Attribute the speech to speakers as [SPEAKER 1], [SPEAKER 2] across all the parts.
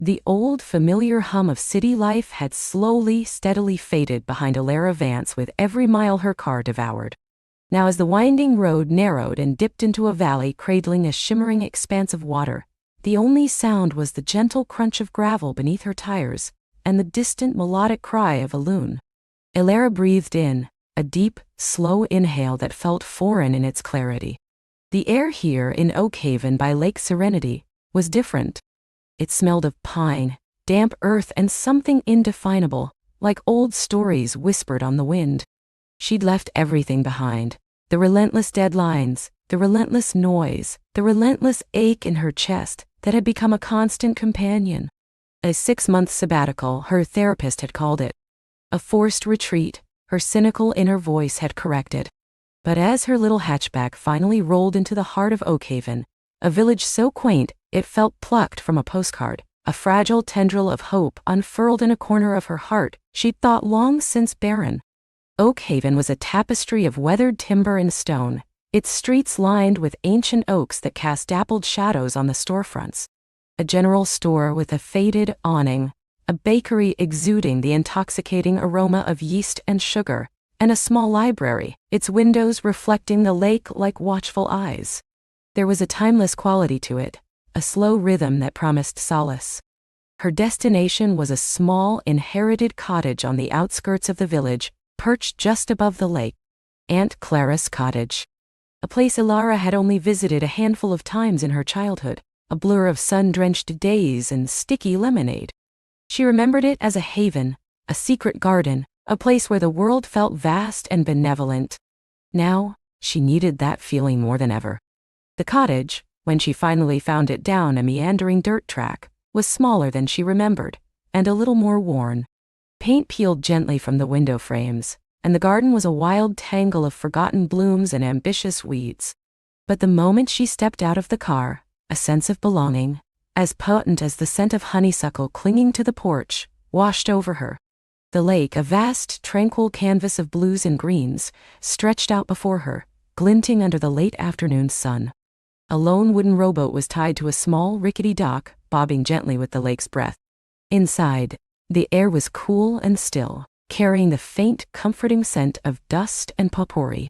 [SPEAKER 1] The old, familiar hum of city life had slowly, steadily faded behind Alara Vance with every mile her car devoured. Now as the winding road narrowed and dipped into a valley cradling a shimmering expanse of water, the only sound was the gentle crunch of gravel beneath her tires and the distant melodic cry of a loon. Alara breathed in, a deep, slow inhale that felt foreign in its clarity. The air here in Oakhaven by Lake Serenity was different. It smelled of pine, damp earth, and something indefinable, like old stories whispered on the wind. She'd left everything behind: the relentless deadlines, the relentless noise, the relentless ache in her chest that had become a constant companion. A 6-month sabbatical, her therapist had called it. A forced retreat, her cynical inner voice had corrected. But as her little hatchback finally rolled into the heart of Oakhaven, a village so quaint it felt plucked from a postcard, a fragile tendril of hope unfurled in a corner of her heart she'd thought long since barren. Oakhaven was a tapestry of weathered timber and stone, its streets lined with ancient oaks that cast dappled shadows on the storefronts. A general store with a faded awning, a bakery exuding the intoxicating aroma of yeast and sugar, and a small library, its windows reflecting the lake like watchful eyes. There was a timeless quality to it, a slow rhythm that promised solace. Her destination was a small, inherited cottage on the outskirts of the village, perched just above the lake. Aunt Clara's cottage. A place Alara had only visited a handful of times in her childhood, a blur of sun-drenched days and sticky lemonade. She remembered it as a haven, a secret garden, a place where the world felt vast and benevolent. Now, she needed that feeling more than ever. The cottage, when she finally found it down a meandering dirt track, was smaller than she remembered, and a little more worn. Paint peeled gently from the window frames, and the garden was a wild tangle of forgotten blooms and ambitious weeds. But the moment she stepped out of the car, a sense of belonging, as potent as the scent of honeysuckle clinging to the porch, washed over her. The lake, a vast, tranquil canvas of blues and greens, stretched out before her, glinting under the late afternoon sun. A lone wooden rowboat was tied to a small, rickety dock, bobbing gently with the lake's breath. Inside, the air was cool and still, carrying the faint, comforting scent of dust and potpourri.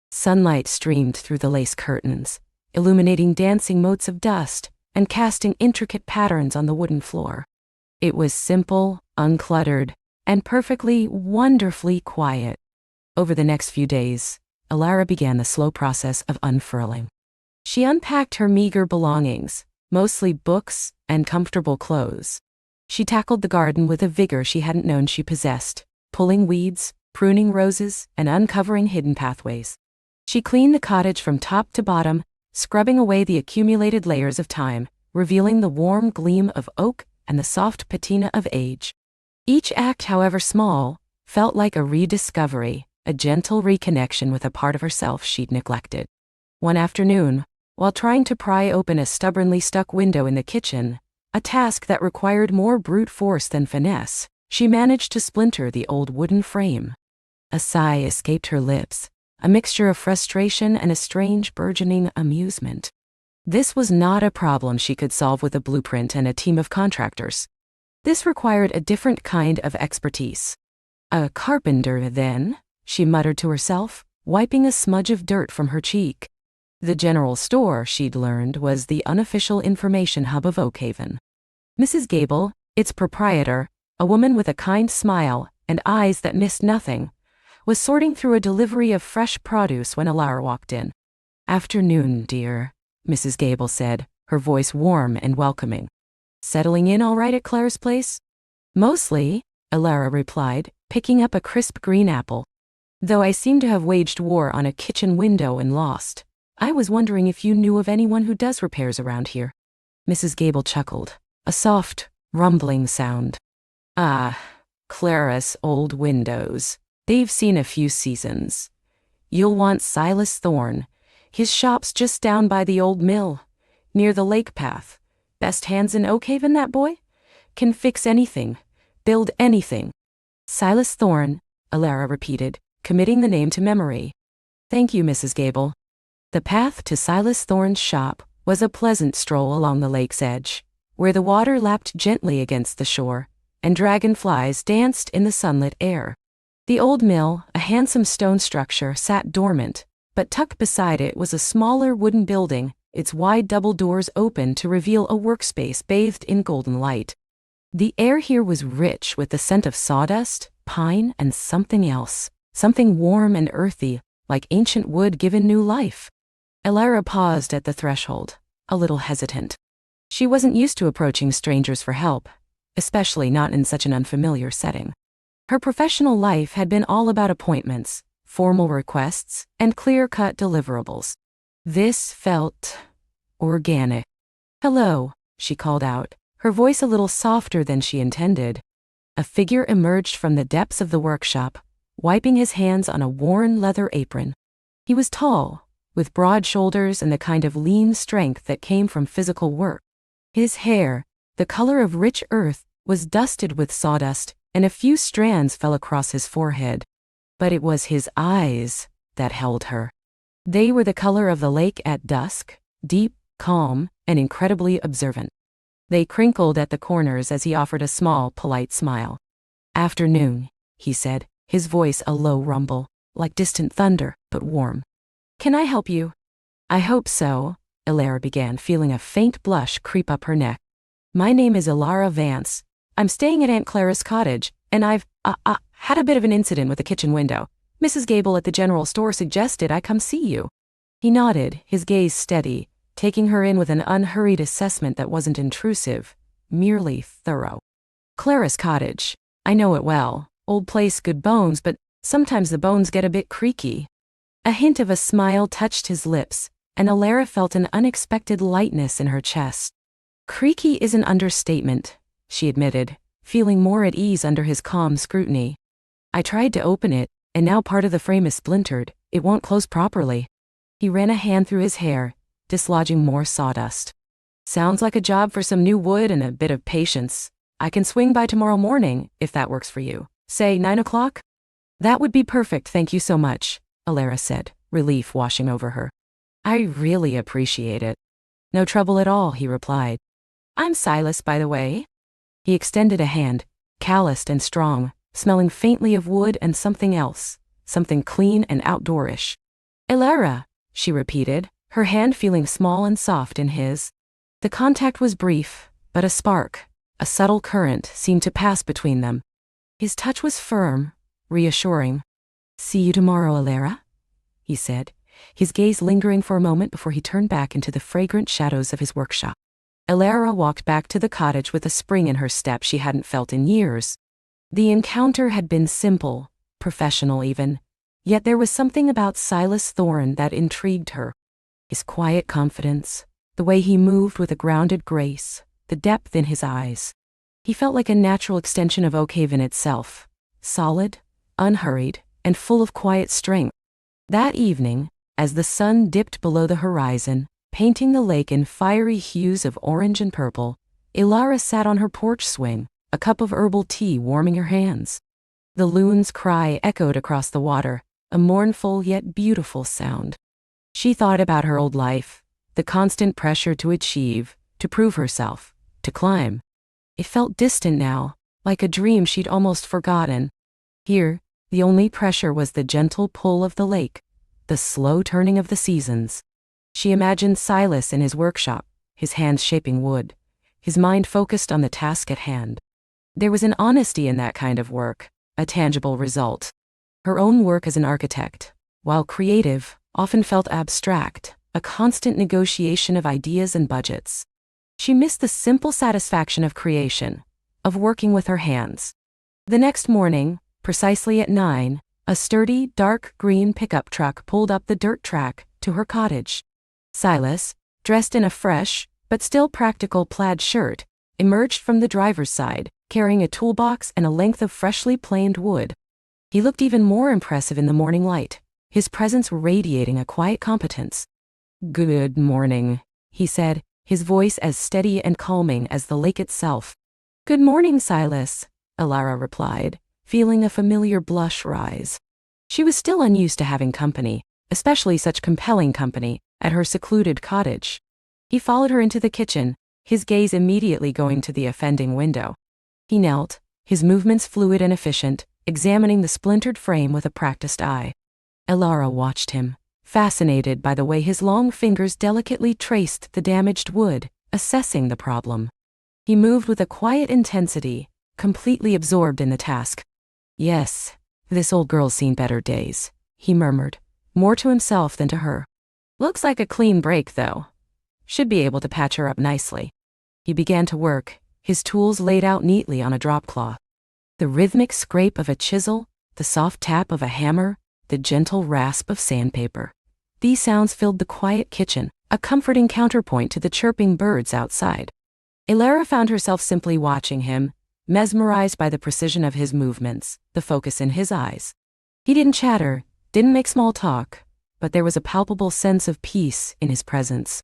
[SPEAKER 1] Sunlight streamed through the lace curtains, illuminating dancing motes of dust and casting intricate patterns on the wooden floor. It was simple, uncluttered, and perfectly, wonderfully quiet. Over the next few days, Alara began the slow process of unfurling. She unpacked her meager belongings, mostly books and comfortable clothes. She tackled the garden with a vigor she hadn't known she possessed, pulling weeds, pruning roses, and uncovering hidden pathways. She cleaned the cottage from top to bottom, scrubbing away the accumulated layers of time, revealing the warm gleam of oak and the soft patina of age. Each act, however small, felt like a rediscovery, a gentle reconnection with a part of herself she'd neglected. One afternoon, while trying to pry open a stubbornly stuck window in the kitchen, a task that required more brute force than finesse, she managed to splinter the old wooden frame. A sigh escaped her lips, a mixture of frustration and a strange burgeoning amusement. This was not a problem she could solve with a blueprint and a team of contractors. This required a different kind of expertise. A carpenter, then, she muttered to herself, wiping a smudge of dirt from her cheek. The general store, she'd learned, was the unofficial information hub of Oakhaven. Mrs. Gable, its proprietor, a woman with a kind smile and eyes that missed nothing, was sorting through a delivery of fresh produce when Alara walked in. "Afternoon, dear," Mrs. Gable said, her voice warm and welcoming. "Settling in all right at Claire's place?" "Mostly," Alara replied, picking up a crisp green apple. "Though I seem to have waged war on a kitchen window and lost. I was wondering if you knew of anyone who does repairs around here." Mrs. Gable chuckled, a soft, rumbling sound. "Ah, Clara's old windows. They've seen a few seasons. You'll want Silas Thorne. His shop's just down by the old mill, near the lake path. Best hands in Oakhaven, that boy? Can fix anything, build anything." "Silas Thorne," Alara repeated, committing the name to memory. "Thank you, Mrs. Gable." The path to Silas Thorne's shop was a pleasant stroll along the lake's edge, where the water lapped gently against the shore, and dragonflies danced in the sunlit air. The old mill, a handsome stone structure, sat dormant, but tucked beside it was a smaller wooden building, its wide double doors open to reveal a workspace bathed in golden light. The air here was rich with the scent of sawdust, pine, and something else, something warm and earthy, like ancient wood given new life. Elara paused at the threshold, a little hesitant. She wasn't used to approaching strangers for help, especially not in such an unfamiliar setting. Her professional life had been all about appointments, formal requests, and clear-cut deliverables. This felt organic. "Hello," she called out, her voice a little softer than she intended. A figure emerged from the depths of the workshop, wiping his hands on a worn leather apron. He was tall, with broad shoulders and the kind of lean strength that came from physical work. His hair, the color of rich earth, was dusted with sawdust, and a few strands fell across his forehead. But it was his eyes that held her. They were the color of the lake at dusk, deep, calm, and incredibly observant. They crinkled at the corners as he offered a small, polite smile. "Afternoon," he said, his voice a low rumble, like distant thunder, but warm. "Can I help you?" "I hope so," Elara began, feeling a faint blush creep up her neck. "My name is Elara Vance. I'm staying at Aunt Clara's cottage, and I've had a bit of an incident with the kitchen window. Mrs. Gable at the general store suggested I come see you." He nodded, his gaze steady, taking her in with an unhurried assessment that wasn't intrusive, merely thorough. "Clara's cottage. I know it well. Old place, good bones, but sometimes the bones get a bit creaky." A hint of a smile touched his lips, and Elara felt an unexpected lightness in her chest. "Creaky is an understatement," she admitted, feeling more at ease under his calm scrutiny. "I tried to open it, and now part of the frame is splintered. It won't close properly." He ran a hand through his hair, dislodging more sawdust. "Sounds like a job for some new wood and a bit of patience. I can swing by tomorrow morning, if that works for you. Say 9 o'clock? "That would be perfect, thank you so much," Elara said, relief washing over her. "I really appreciate it." "No trouble at all," he replied. "I'm Silas, by the way." He extended a hand, calloused and strong, smelling faintly of wood and something else, something clean and outdoorish. "Elara," she repeated, her hand feeling small and soft in his. The contact was brief, but a spark, a subtle current, seemed to pass between them. His touch was firm, reassuring. "See you tomorrow, Elara," he said, his gaze lingering for a moment before he turned back into the fragrant shadows of his workshop. Elara walked back to the cottage with a spring in her step she hadn't felt in years. The encounter had been simple, professional even, yet there was something about Silas Thorne that intrigued her. His quiet confidence, the way he moved with a grounded grace, the depth in his eyes. He felt like a natural extension of Oakhaven itself, solid, unhurried, and full of quiet strength. That evening, as the sun dipped below the horizon, painting the lake in fiery hues of orange and purple, Elara sat on her porch swing, a cup of herbal tea warming her hands. The loon's cry echoed across the water, a mournful yet beautiful sound. She thought about her old life, the constant pressure to achieve, to prove herself, to climb. It felt distant now, like a dream she'd almost forgotten. Here, the only pressure was the gentle pull of the lake, the slow turning of the seasons. She imagined Silas in his workshop, his hands shaping wood, his mind focused on the task at hand. There was an honesty in that kind of work, a tangible result. Her own work as an architect, while creative, often felt abstract, a constant negotiation of ideas and budgets. She missed the simple satisfaction of creation, of working with her hands. The next morning, precisely at 9, a sturdy, dark green pickup truck pulled up the dirt track to her cottage. Silas, dressed in a fresh, but still practical plaid shirt, emerged from the driver's side, carrying a toolbox and a length of freshly planed wood. He looked even more impressive in the morning light, his presence radiating a quiet competence. "Good morning," he said, his voice as steady and calming as the lake itself. "Good morning, Silas," Elara replied, feeling a familiar blush rise. She was still unused to having company, especially such compelling company, at her secluded cottage. He followed her into the kitchen, his gaze immediately going to the offending window. He knelt, his movements fluid and efficient, examining the splintered frame with a practiced eye. Elara watched him, fascinated by the way his long fingers delicately traced the damaged wood, assessing the problem. He moved with a quiet intensity, completely absorbed in the task. "Yes, this old girl's seen better days," he murmured, more to himself than to her. "Looks like a clean break, though. Should be able to patch her up nicely." He began to work, his tools laid out neatly on a drop cloth. The rhythmic scrape of a chisel, the soft tap of a hammer, the gentle rasp of sandpaper. These sounds filled the quiet kitchen, a comforting counterpoint to the chirping birds outside. Elara found herself simply watching him, mesmerized by the precision of his movements, the focus in his eyes. He didn't chatter, didn't make small talk, but there was a palpable sense of peace in his presence.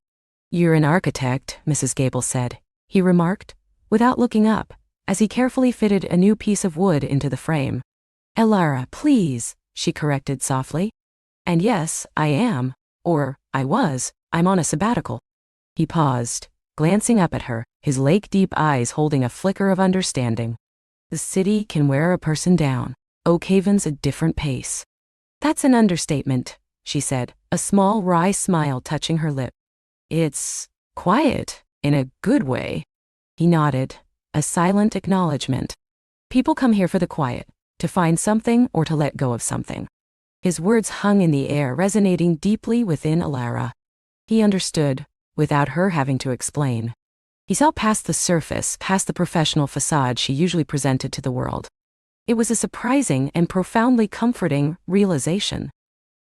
[SPEAKER 1] "You're an architect," Mrs. Gable said, he remarked, without looking up, as he carefully fitted a new piece of wood into the frame. "Elara, please," she corrected softly. "And yes, I am, or I was, I'm on a sabbatical." He paused, glancing up at her, his lake-deep eyes holding a flicker of understanding. "The city can wear a person down. Oakhaven's a different pace." "That's an understatement," she said, a small wry smile touching her lip. "It's quiet, in a good way." He nodded, a silent acknowledgement. "People come here for the quiet, to find something or to let go of something." His words hung in the air, resonating deeply within Elara. He understood, without her having to explain. He saw past the surface, past the professional facade she usually presented to the world. It was a surprising and profoundly comforting realization.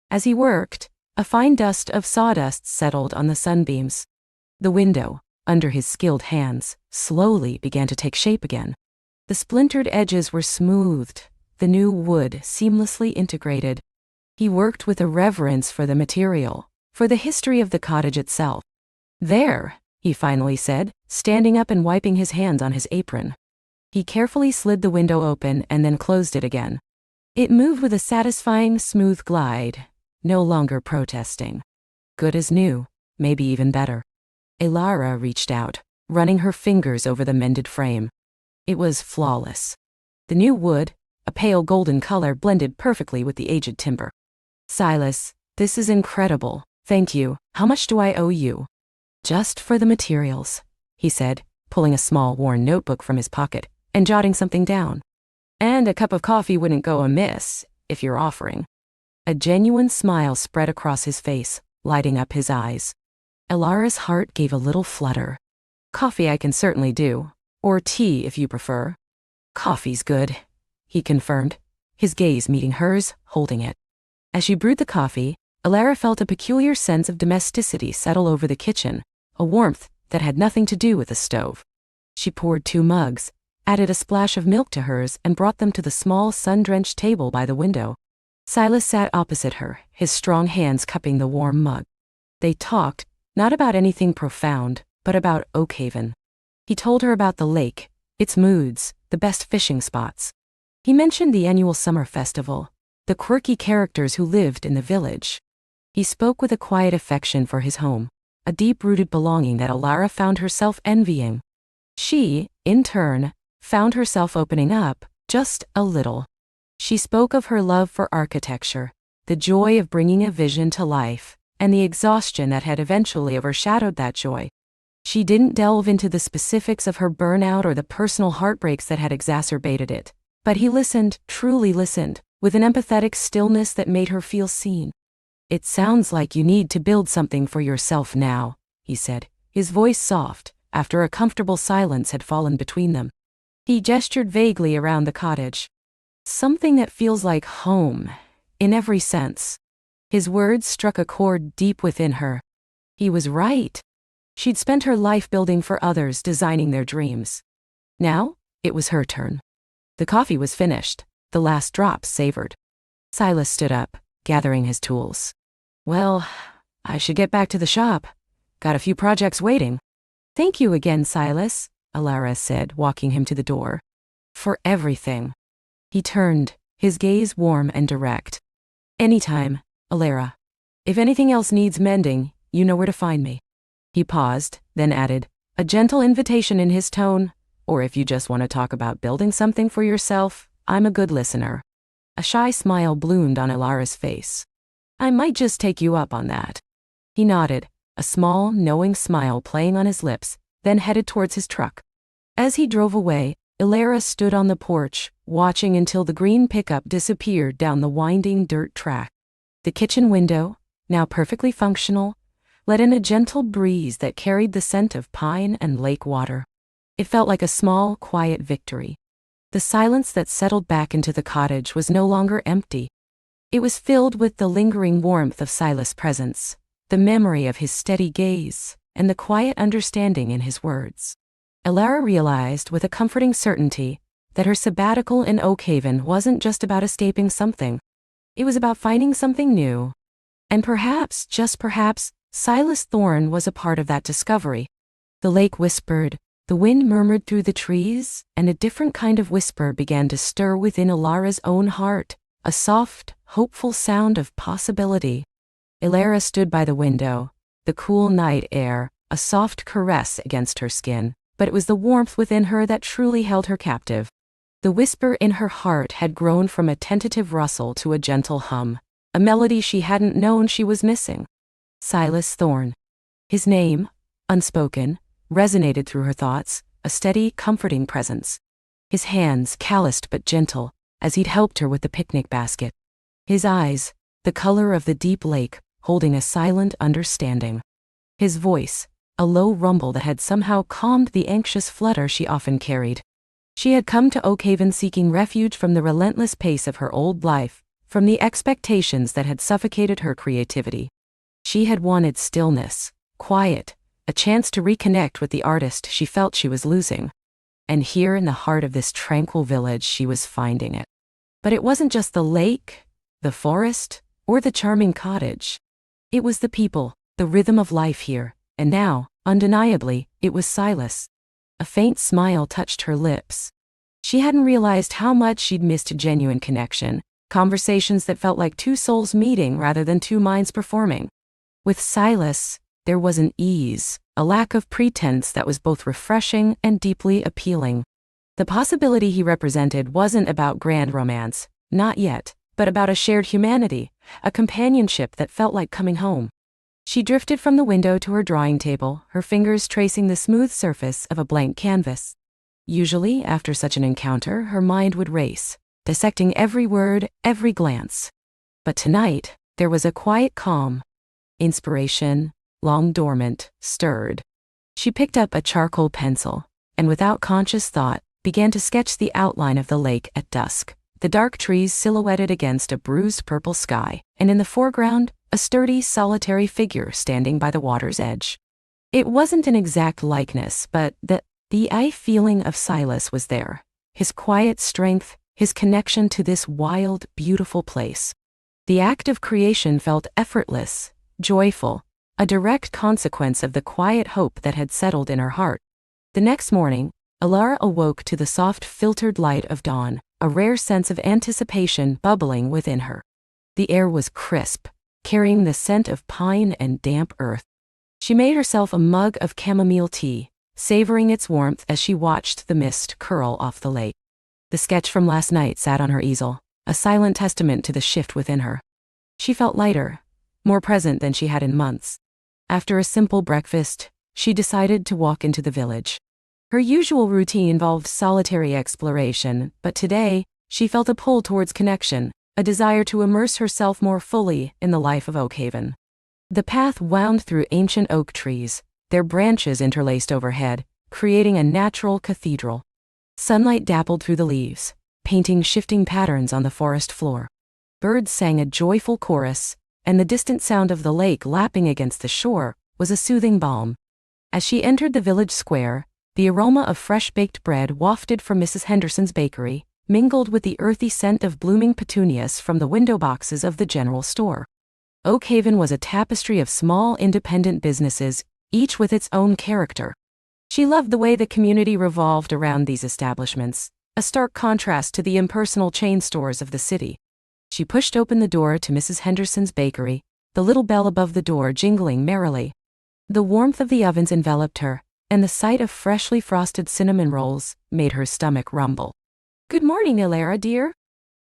[SPEAKER 1] As he worked, a fine dust of sawdust settled on the sunbeams. The window, under his skilled hands, slowly began to take shape again. The splintered edges were smoothed, the new wood seamlessly integrated. He worked with a reverence for the material, for the history of the cottage itself. "There," he finally said, standing up and wiping his hands on his apron. He carefully slid the window open and then closed it again. It moved with a satisfying, smooth glide, no longer protesting. Good as new, maybe even better. Elara reached out, running her fingers over the mended frame. It was flawless. The new wood, a pale golden color, blended perfectly with the aged timber. "Silas, this is incredible. Thank you. How much do I owe you?" "Just for the materials," he said, pulling a small worn notebook from his pocket and jotting something down. "And a cup of coffee wouldn't go amiss, if you're offering." A genuine smile spread across his face, lighting up his eyes. Elara's heart gave a little flutter. "Coffee I can certainly do, or tea if you prefer." "Coffee's good," he confirmed, his gaze meeting hers, holding it. As she brewed the coffee, Elara felt a peculiar sense of domesticity settle over the kitchen, a warmth that had nothing to do with the stove. She poured 2 mugs, added a splash of milk to hers, and brought them to the small sun-drenched table by the window. Silas sat opposite her, his strong hands cupping the warm mug. They talked, not about anything profound, but about Oakhaven. He told her about the lake, its moods, the best fishing spots. He mentioned the annual summer festival, the quirky characters who lived in the village. He spoke with a quiet affection for his home, a deep-rooted belonging that Elara found herself envying. She, in turn, found herself opening up, just a little. She spoke of her love for architecture, the joy of bringing a vision to life, and the exhaustion that had eventually overshadowed that joy. She didn't delve into the specifics of her burnout or the personal heartbreaks that had exacerbated it, but he listened, truly listened, with an empathetic stillness that made her feel seen. "It sounds like you need to build something for yourself now," he said, his voice soft, after a comfortable silence had fallen between them. He gestured vaguely around the cottage. "Something that feels like home, in every sense." His words struck a chord deep within her. He was right. She'd spent her life building for others, designing their dreams. Now, it was her turn. The coffee was finished, the last drops savored. Silas stood up, gathering his tools. "Well, I should get back to the shop. Got a few projects waiting." "Thank you again, Silas," Elara said, walking him to the door. "For everything." He turned, his gaze warm and direct. "Anytime, Elara. If anything else needs mending, you know where to find me." He paused, then added, a gentle invitation in his tone. Or if you just want to talk about building something for yourself, I'm a good listener. A shy smile bloomed on Ilara's face. I might just take you up on that. He nodded, a small, knowing smile playing on his lips, then headed towards his truck. As he drove away, Ilara stood on the porch, watching until the green pickup disappeared down the winding dirt track. The kitchen window, now perfectly functional, let in a gentle breeze that carried the scent of pine and lake water. It felt like a small, quiet victory. The silence that settled back into the cottage was no longer empty. It was filled with the lingering warmth of Silas' presence, the memory of his steady gaze, and the quiet understanding in his words. Ilara realized with a comforting certainty that her sabbatical in Oakhaven wasn't just about escaping something. It was about finding something new. And perhaps, just perhaps, Silas Thorne was a part of that discovery. The lake whispered, the wind murmured through the trees, and a different kind of whisper began to stir within Ilara's own heart, a soft, hopeful sound of possibility. Ilara stood by the window, the cool night air, a soft caress against her skin, but it was the warmth within her that truly held her captive. The whisper in her heart had grown from a tentative rustle to a gentle hum, a melody she hadn't known she was missing. Silas Thorne. His name, unspoken, resonated through her thoughts, a steady, comforting presence. His hands, calloused but gentle, as he'd helped her with the picnic basket. His eyes, the color of the deep lake, holding a silent understanding. His voice, a low rumble that had somehow calmed the anxious flutter she often carried. She had come to Oakhaven seeking refuge from the relentless pace of her old life, from the expectations that had suffocated her creativity. She had wanted stillness, quiet, a chance to reconnect with the artist she felt she was losing. And here in the heart of this tranquil village she was finding it. But it wasn't just the lake, the forest, or the charming cottage. It was the people, the rhythm of life here, and now, undeniably, it was Silas. A faint smile touched her lips. She hadn't realized how much she'd missed genuine connection, conversations that felt like two souls meeting rather than two minds performing. With Silas, there was an ease, a lack of pretense that was both refreshing and deeply appealing. The possibility he represented wasn't about grand romance, not yet, but about a shared humanity, a companionship that felt like coming home. She drifted from the window to her drawing table, her fingers tracing the smooth surface of a blank canvas. Usually, after such an encounter, her mind would race, dissecting every word, every glance. But tonight, there was a quiet calm. Inspiration, long dormant, stirred. She picked up a charcoal pencil, and without conscious thought, began to sketch the outline of the lake at dusk, the dark trees silhouetted against a bruised purple sky, and in the foreground, a sturdy, solitary figure standing by the water's edge. It wasn't an exact likeness, but the eye feeling of Silas was there, his quiet strength, his connection to this wild, beautiful place. The act of creation felt effortless, joyful, a direct consequence of the quiet hope that had settled in her heart. The next morning, Ilara awoke to the soft filtered light of dawn, a rare sense of anticipation bubbling within her. The air was crisp, carrying the scent of pine and damp earth. She made herself a mug of chamomile tea, savoring its warmth as she watched the mist curl off the lake. The sketch from last night sat on her easel, a silent testament to the shift within her. She felt lighter, more present than she had in months. After a simple breakfast, she decided to walk into the village. Her usual routine involved solitary exploration, but today, she felt a pull towards connection, a desire to immerse herself more fully in the life of Oakhaven. The path wound through ancient oak trees, their branches interlaced overhead, creating a natural cathedral. Sunlight dappled through the leaves, painting shifting patterns on the forest floor. Birds sang a joyful chorus, and the distant sound of the lake lapping against the shore was a soothing balm. As she entered the village square, the aroma of fresh-baked bread wafted from Mrs. Henderson's bakery, mingled with the earthy scent of blooming petunias from the window boxes of the general store. Oakhaven was a tapestry of small independent businesses, each with its own character. She loved the way the community revolved around these establishments, a stark contrast to the impersonal chain stores of the city. She pushed open the door to Mrs. Henderson's bakery, the little bell above the door jingling merrily. The warmth of the ovens enveloped her, and the sight of freshly frosted cinnamon rolls made her stomach rumble. "Good morning, Elara, dear."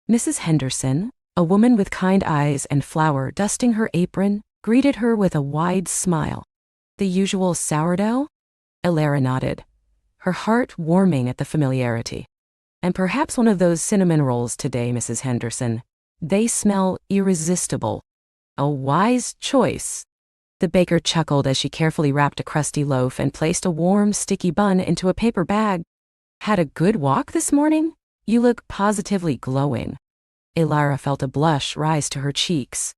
[SPEAKER 1] Mrs. Henderson, a woman with kind eyes and flour dusting her apron, greeted her with a wide smile. "The usual sourdough?" Elara nodded, her heart warming at the familiarity. "And perhaps one of those cinnamon rolls today, Mrs. Henderson. They smell irresistible." "A wise choice." The baker chuckled as she carefully wrapped a crusty loaf and placed a warm, sticky bun into a paper bag. "Had a good walk this morning? You look positively glowing." Elara felt a blush rise to her cheeks.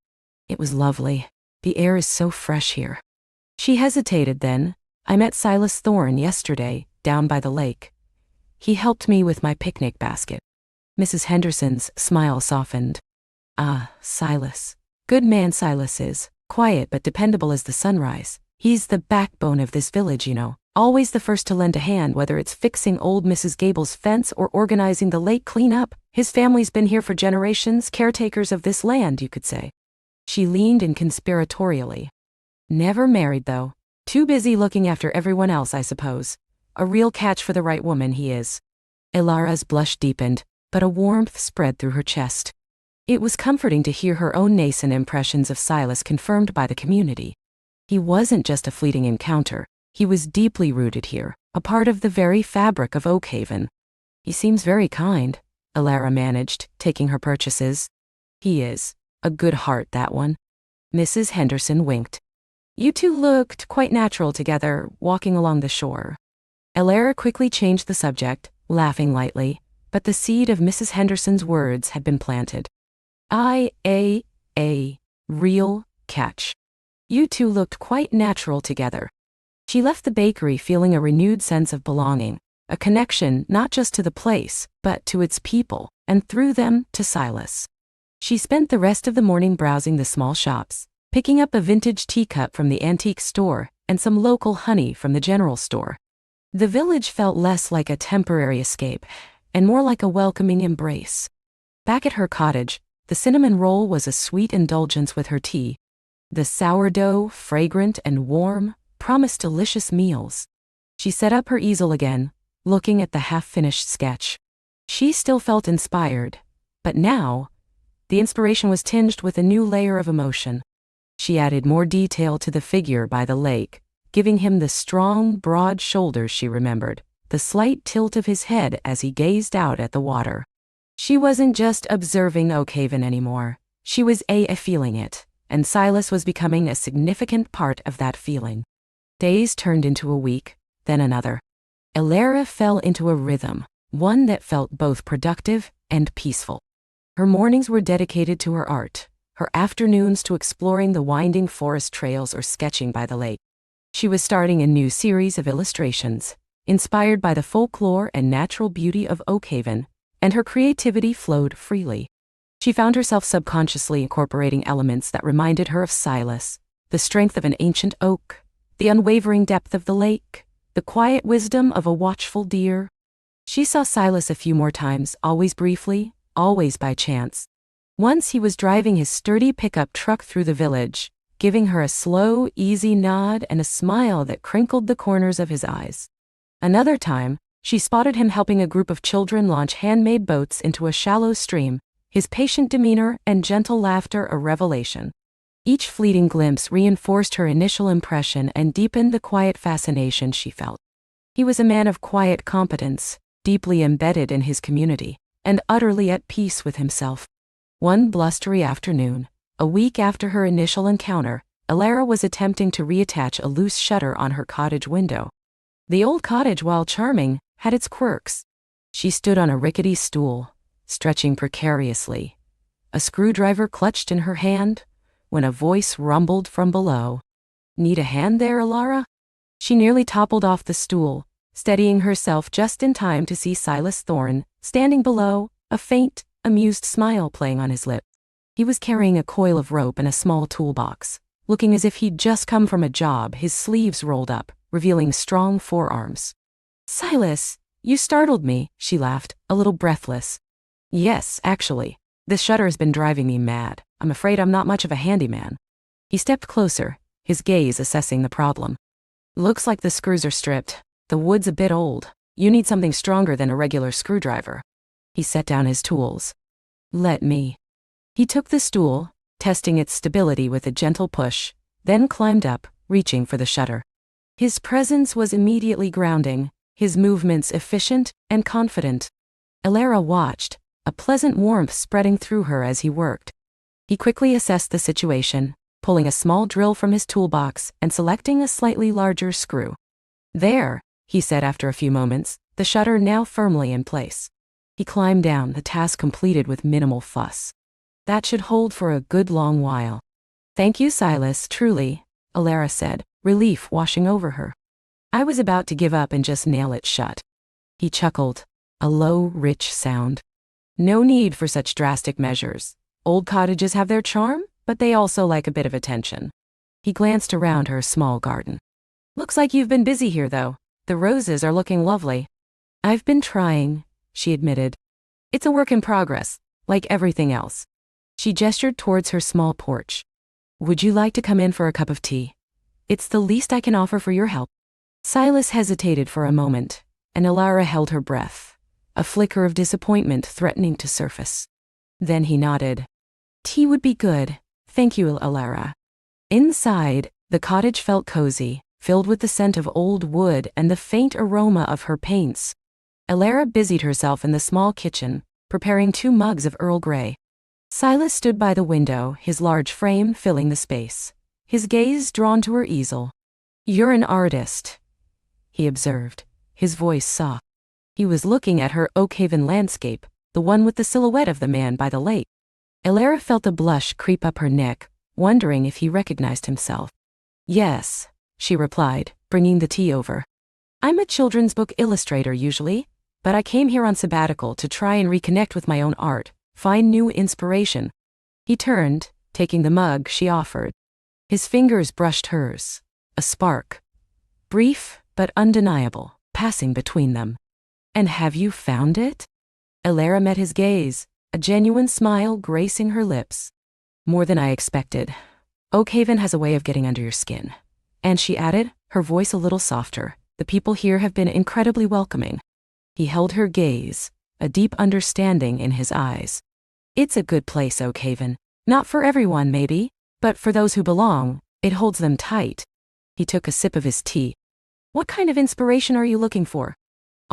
[SPEAKER 1] "It was lovely. The air is so fresh here." She hesitated then. "I met Silas Thorne yesterday, down by the lake. He helped me with my picnic basket." Mrs. Henderson's smile softened. "Ah, Silas. Good man Silas is, quiet but dependable as the sunrise. He's the backbone of this village, you know. Always the first to lend a hand, whether it's fixing old Mrs. Gable's fence or organizing the lake cleanup. His family's been here for generations, caretakers of this land, you could say." She leaned in conspiratorially. "Never married, though. Too busy looking after everyone else, I suppose. A real catch for the right woman, he is." Elara's blush deepened, but a warmth spread through her chest. It was comforting to hear her own nascent impressions of Silas confirmed by the community. He wasn't just a fleeting encounter. He was deeply rooted here, a part of the very fabric of Oakhaven. "He seems very kind," Elara managed, taking her purchases. "He is. A good heart, that one." Mrs. Henderson winked. "You two looked quite natural together, walking along the shore." Elara quickly changed the subject, laughing lightly, but the seed of Mrs. Henderson's words had been planted. A real catch. You two looked quite natural together." She left the bakery feeling a renewed sense of belonging, a connection not just to the place, but to its people, and through them, to Silas. She spent the rest of the morning browsing the small shops, picking up a vintage teacup from the antique store and some local honey from the general store. The village felt less like a temporary escape and more like a welcoming embrace. Back at her cottage, the cinnamon roll was a sweet indulgence with her tea. The sourdough, fragrant and warm, promised delicious meals. She set up her easel again, looking at the half-finished sketch. She still felt inspired, but now, the inspiration was tinged with a new layer of emotion. She added more detail to the figure by the lake, giving him the strong, broad shoulders she remembered, the slight tilt of his head as he gazed out at the water. She wasn't just observing Oakhaven anymore. She was feeling it, and Silas was becoming a significant part of that feeling. Days turned into a week, then another. Elara fell into a rhythm, one that felt both productive and peaceful. Her mornings were dedicated to her art, her afternoons to exploring the winding forest trails or sketching by the lake. She was starting a new series of illustrations, inspired by the folklore and natural beauty of Oakhaven, and her creativity flowed freely. She found herself subconsciously incorporating elements that reminded her of Silas, the strength of an ancient oak, the unwavering depth of the lake, the quiet wisdom of a watchful deer. She saw Silas a few more times, always briefly, always by chance. Once he was driving his sturdy pickup truck through the village, giving her a slow, easy nod and a smile that crinkled the corners of his eyes. Another time, she spotted him helping a group of children launch handmade boats into a shallow stream, his patient demeanor and gentle laughter a revelation. Each fleeting glimpse reinforced her initial impression and deepened the quiet fascination she felt. He was a man of quiet competence, deeply embedded in his community, and utterly at peace with himself. One blustery afternoon, a week after her initial encounter, Elara was attempting to reattach a loose shutter on her cottage window. The old cottage, while charming, had its quirks. She stood on a rickety stool, stretching precariously, a screwdriver clutched in her hand, when a voice rumbled from below. "Need a hand there, Elara?" She nearly toppled off the stool, steadying herself just in time to see Silas Thorne, standing below, a faint, amused smile playing on his lips. He was carrying a coil of rope and a small toolbox, looking as if he'd just come from a job, his sleeves rolled up, revealing strong forearms. "Silas, you startled me," she laughed, a little breathless. "Yes, actually. This shutter has been driving me mad. I'm afraid I'm not much of a handyman." He stepped closer, his gaze assessing the problem. Looks like the screws are stripped. The wood's a bit old. You need something stronger than a regular screwdriver. He set down his tools. Let me. He took the stool, testing its stability with a gentle push, then climbed up, reaching for the shutter. His presence was immediately grounding, his movements efficient and confident. Alara watched, a pleasant warmth spreading through her as he worked. He quickly assessed the situation, pulling a small drill from his toolbox and selecting a slightly larger screw. There, he said after a few moments, the shutter now firmly in place. He climbed down, the task completed with minimal fuss. That should hold for a good long while. Thank you, Silas, truly, Alara said, relief washing over her. I was about to give up and just nail it shut. He chuckled, a low, rich sound. No need for such drastic measures. Old cottages have their charm, but they also like a bit of attention. He glanced around her small garden. Looks like you've been busy here, though. The roses are looking lovely. I've been trying, she admitted. It's a work in progress, like everything else. She gestured towards her small porch. Would you like to come in for a cup of tea? It's the least I can offer for your help. Silas hesitated for a moment, and Alara held her breath, a flicker of disappointment threatening to surface. Then he nodded. Tea would be good, thank you, Alara. Inside, the cottage felt cozy, filled with the scent of old wood and the faint aroma of her paints. Alara busied herself in the small kitchen, preparing 2 mugs of Earl Grey. Silas stood by the window, his large frame filling the space, his gaze drawn to her easel. You're an artist, he observed, his voice soft. He was looking at her Oakhaven landscape, the one with the silhouette of the man by the lake. Alara felt a blush creep up her neck, wondering if he recognized himself. Yes, she replied, bringing the tea over. I'm a children's book illustrator usually, but I came here on sabbatical to try and reconnect with my own art, find new inspiration. He turned, taking the mug she offered. His fingers brushed hers, a spark, brief but undeniable, passing between them. And have you found it? Alara met his gaze, a genuine smile gracing her lips. More than I expected. Oakhaven has a way of getting under your skin. And she added, her voice a little softer, the people here have been incredibly welcoming. He held her gaze, a deep understanding in his eyes. It's a good place, Oakhaven. Not for everyone, maybe, but for those who belong, it holds them tight. He took a sip of his tea. What kind of inspiration are you looking for?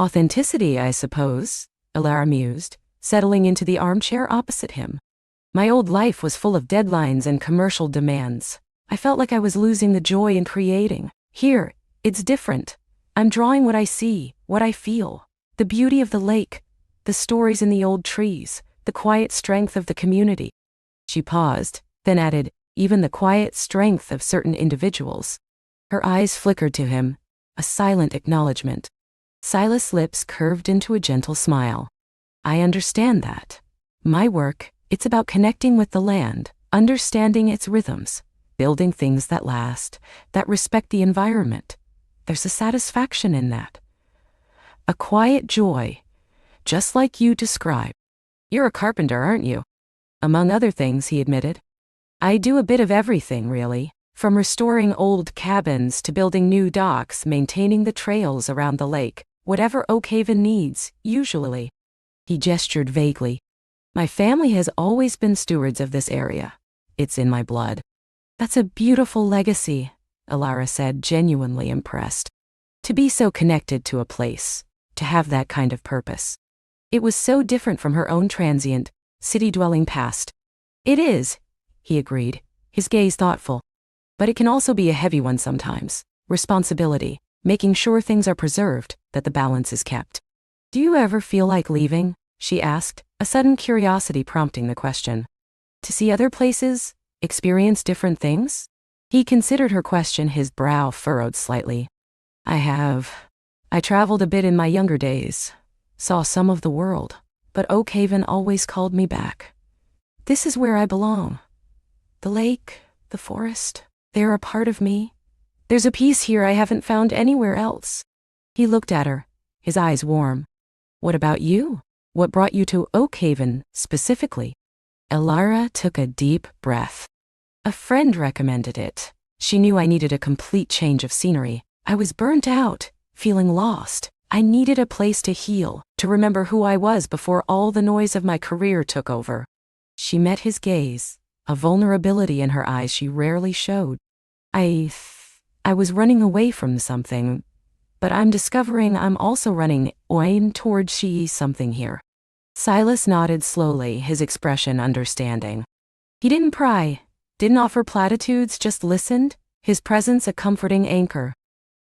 [SPEAKER 1] Authenticity, I suppose, Alara mused, settling into the armchair opposite him. My old life was full of deadlines and commercial demands. I felt like I was losing the joy in creating. Here, it's different. I'm drawing what I see, what I feel. The beauty of the lake, the stories in the old trees, the quiet strength of the community. She paused, then added, even the quiet strength of certain individuals. Her eyes flickered to him, a silent acknowledgement. Silas' lips curved into a gentle smile. I understand that. My work, it's about connecting with the land, understanding its rhythms, building things that last, that respect the environment. There's a satisfaction in that. A quiet joy, just like you described. You're a carpenter, aren't you? Among other things, he admitted. I do a bit of everything, really, from restoring old cabins to building new docks, maintaining the trails around the lake, whatever Oakhaven needs, usually. He gestured vaguely. My family has always been stewards of this area. It's in my blood. That's a beautiful legacy, Alara said, genuinely impressed. To be so connected to a place, to have that kind of purpose. It was so different from her own transient, city-dwelling past. It is, he agreed, his gaze thoughtful. But it can also be a heavy one sometimes. Responsibility, making sure things are preserved, that the balance is kept. Do you ever feel like leaving? She asked, a sudden curiosity prompting the question. To see other places? Experience different things? He considered her question, his brow furrowed slightly. I have. I traveled a bit in my younger days. Saw some of the world. But Oakhaven always called me back. This is where I belong. The lake, the forest, they're a part of me. There's a piece here I haven't found anywhere else. He looked at her, his eyes warm. What about you? What brought you to Oakhaven, specifically? Alara took a deep breath. A friend recommended it. She knew I needed a complete change of scenery. I was burnt out, feeling lost. I needed a place to heal, to remember who I was before all the noise of my career took over. She met his gaze, a vulnerability in her eyes she rarely showed. I was running away from something, but I'm discovering I'm also running towards something here. Silas nodded slowly, his expression understanding. He didn't pry, didn't offer platitudes, just listened, his presence a comforting anchor.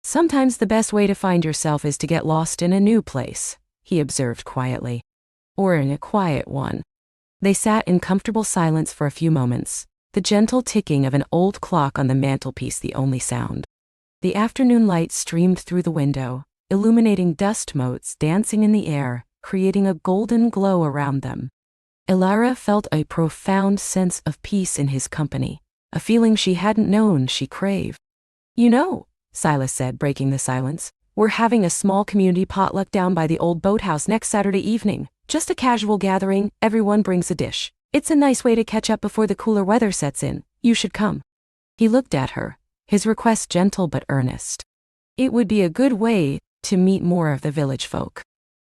[SPEAKER 1] Sometimes the best way to find yourself is to get lost in a new place, he observed quietly. Or in a quiet one. They sat in comfortable silence for a few moments, the gentle ticking of an old clock on the mantelpiece the only sound. The afternoon light streamed through the window, illuminating dust motes dancing in the air, creating a golden glow around them. Elara felt a profound sense of peace in his company, a feeling she hadn't known she craved. You know, Silas said, breaking the silence, we're having a small community potluck down by the old boathouse next Saturday evening. Just a casual gathering, everyone brings a dish. It's a nice way to catch up before the cooler weather sets in. You should come. He looked at her, his request gentle but earnest. It would be a good way to meet more of the village folk.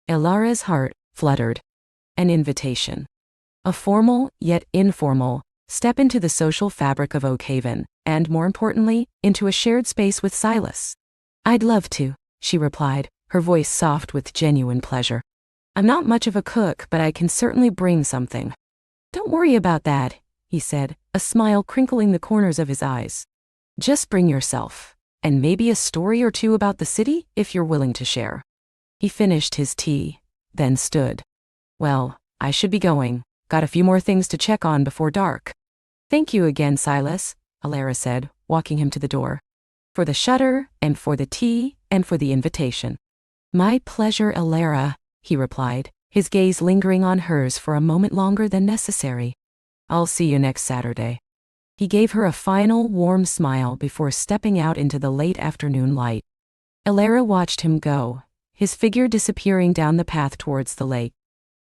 [SPEAKER 1] Elara's heart fluttered. An invitation. A formal, yet informal, step into the social fabric of Oak Haven, and more importantly, into a shared space with Silas. I'd love to, she replied, her voice soft with genuine pleasure. I'm not much of a cook, but I can certainly bring something. Don't worry about that, he said, a smile crinkling the corners of his eyes. Just bring yourself, and maybe a story or two about the city, if you're willing to share. He finished his tea, then stood. Well, I should be going. Got a few more things to check on before dark. Thank you again, Silas, Elara said, walking him to the door. For the shutter, and for the tea, and for the invitation. My pleasure, Elara, he replied, his gaze lingering on hers for a moment longer than necessary. I'll see you next Saturday. He gave her a final, warm smile before stepping out into the late afternoon light. Elara watched him go, his figure disappearing down the path towards the lake.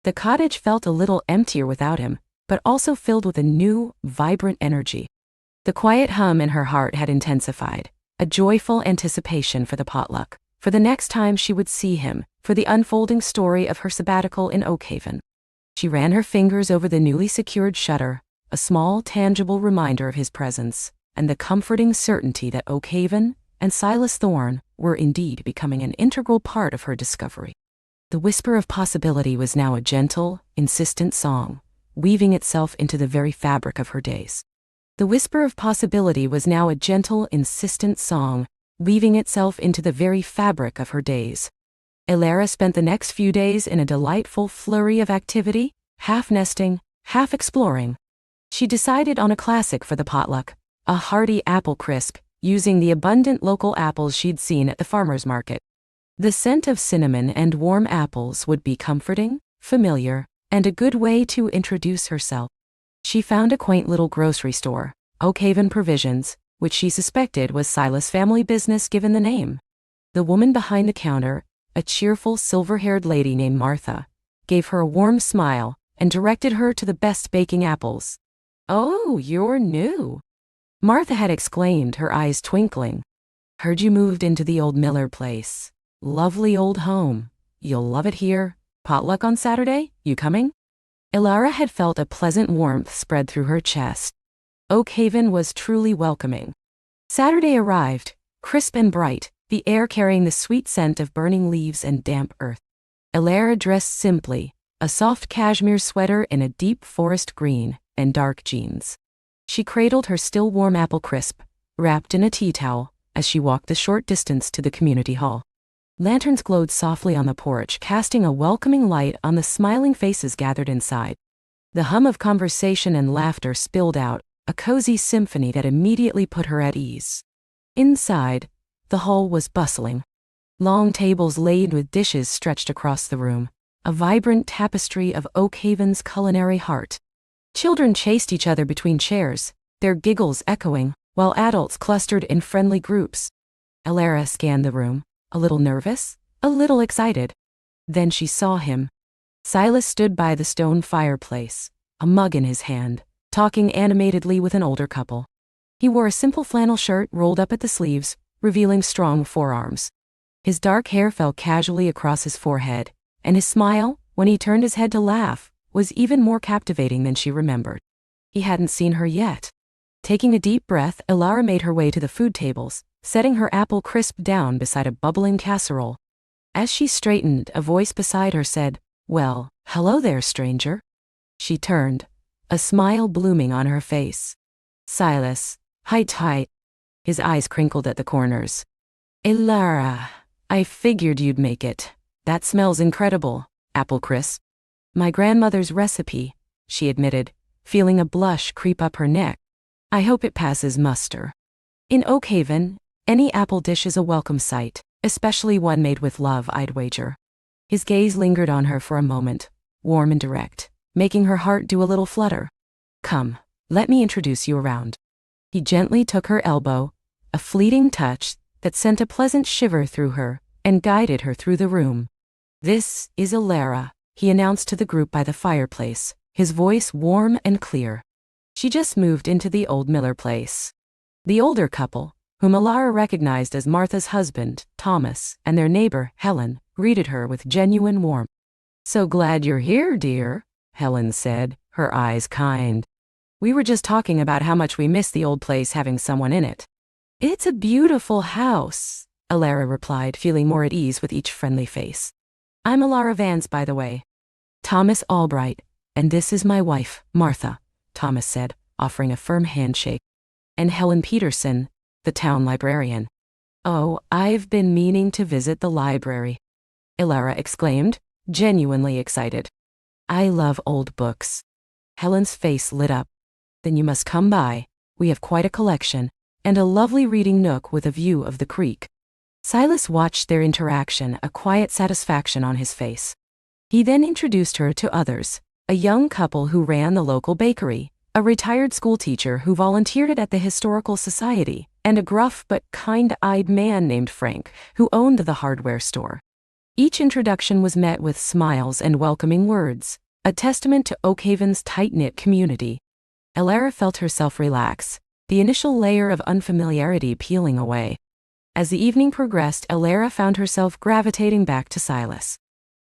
[SPEAKER 1] The cottage felt a little emptier without him, but also filled with a new, vibrant energy. The quiet hum in her heart had intensified, a joyful anticipation for the potluck, for the next time she would see him, for the unfolding story of her sabbatical in Oak Haven. She ran her fingers over the newly secured shutter, a small, tangible reminder of his presence, and the comforting certainty that Oak Haven and Silas Thorne were indeed becoming an integral part of her discovery. The whisper of possibility was now a gentle, insistent song, weaving itself into the very fabric of her days. The whisper of possibility was now a gentle, insistent song, weaving itself into the very fabric of her days. Elara spent the next few days in a delightful flurry of activity, half nesting, half exploring. She decided on a classic for the potluck, a hearty apple crisp, using the abundant local apples she'd seen at the farmer's market. The scent of cinnamon and warm apples would be comforting, familiar, and a good way to introduce herself. She found a quaint little grocery store, Oak Haven Provisions, which she suspected was Silas' family business given the name. The woman behind the counter, a cheerful silver-haired lady named Martha, gave her a warm smile and directed her to the best baking apples. Oh, you're new, Martha had exclaimed, her eyes twinkling. Heard you moved into the old Miller place. Lovely old home. You'll love it here. Potluck on Saturday? You coming? Elara had felt a pleasant warmth spread through her chest. Oak Haven was truly welcoming. Saturday arrived, crisp and bright, the air carrying the sweet scent of burning leaves and damp earth. Elara dressed simply, a soft cashmere sweater in a deep forest green, and dark jeans. She cradled her still warm apple crisp, wrapped in a tea towel, as she walked the short distance to the community hall. Lanterns glowed softly on the porch, casting a welcoming light on the smiling faces gathered inside. The hum of conversation and laughter spilled out, a cozy symphony that immediately put her at ease. Inside, the hall was bustling. Long tables laid with dishes stretched across the room, a vibrant tapestry of Oak Haven's culinary heart. Children chased each other between chairs, their giggles echoing, while adults clustered in friendly groups. Elara scanned the room, a little nervous, a little excited. Then she saw him. Silas stood by the stone fireplace, a mug in his hand, talking animatedly with an older couple. He wore a simple flannel shirt rolled up at the sleeves, revealing strong forearms. His dark hair fell casually across his forehead, and his smile, when he turned his head to laugh, was even more captivating than she remembered. He hadn't seen her yet. Taking a deep breath, Elara made her way to the food tables, setting her apple crisp down beside a bubbling casserole. As she straightened, a voice beside her said, "Well, hello there, stranger." She turned, a smile blooming on her face. "Silas, height." His eyes crinkled at the corners. "Elara, I figured you'd make it. That smells incredible, apple crisp." "My grandmother's recipe," she admitted, feeling a blush creep up her neck. "I hope it passes muster. In Oakhaven, any apple dish is a welcome sight, especially one made with love, I'd wager." His gaze lingered on her for a moment, warm and direct, making her heart do a little flutter. "Come, let me introduce you around." He gently took her elbow, a fleeting touch that sent a pleasant shiver through her, and guided her through the room. "This is Elara," he announced to the group by the fireplace, his voice warm and clear. She just moved into the old Miller place. The older couple, whom Elara recognized as Martha's husband, Thomas, and their neighbor, Helen, greeted her with genuine warmth. "So glad you're here, dear," Helen said, her eyes kind. "We were just talking about how much we miss the old place having someone in it." "It's a beautiful house," Elara replied, feeling more at ease with each friendly face. "I'm Elara Vance, by the way." "Thomas Albright, and this is my wife, Martha," Thomas said, offering a firm handshake. "And Helen Peterson, the town librarian." "Oh, I've been meaning to visit the library," Elara exclaimed, genuinely excited. "I love old books." Helen's face lit up. "Then you must come by. We have quite a collection, and a lovely reading nook with a view of the creek." Silas watched their interaction, a quiet satisfaction on his face. He then introduced her to others, a young couple who ran the local bakery, a retired schoolteacher who volunteered at the Historical Society, and a gruff but kind-eyed man named Frank, who owned the hardware store. Each introduction was met with smiles and welcoming words, a testament to Oakhaven's tight-knit community. Elara felt herself relax, the initial layer of unfamiliarity peeling away. As the evening progressed, Elara found herself gravitating back to Silas.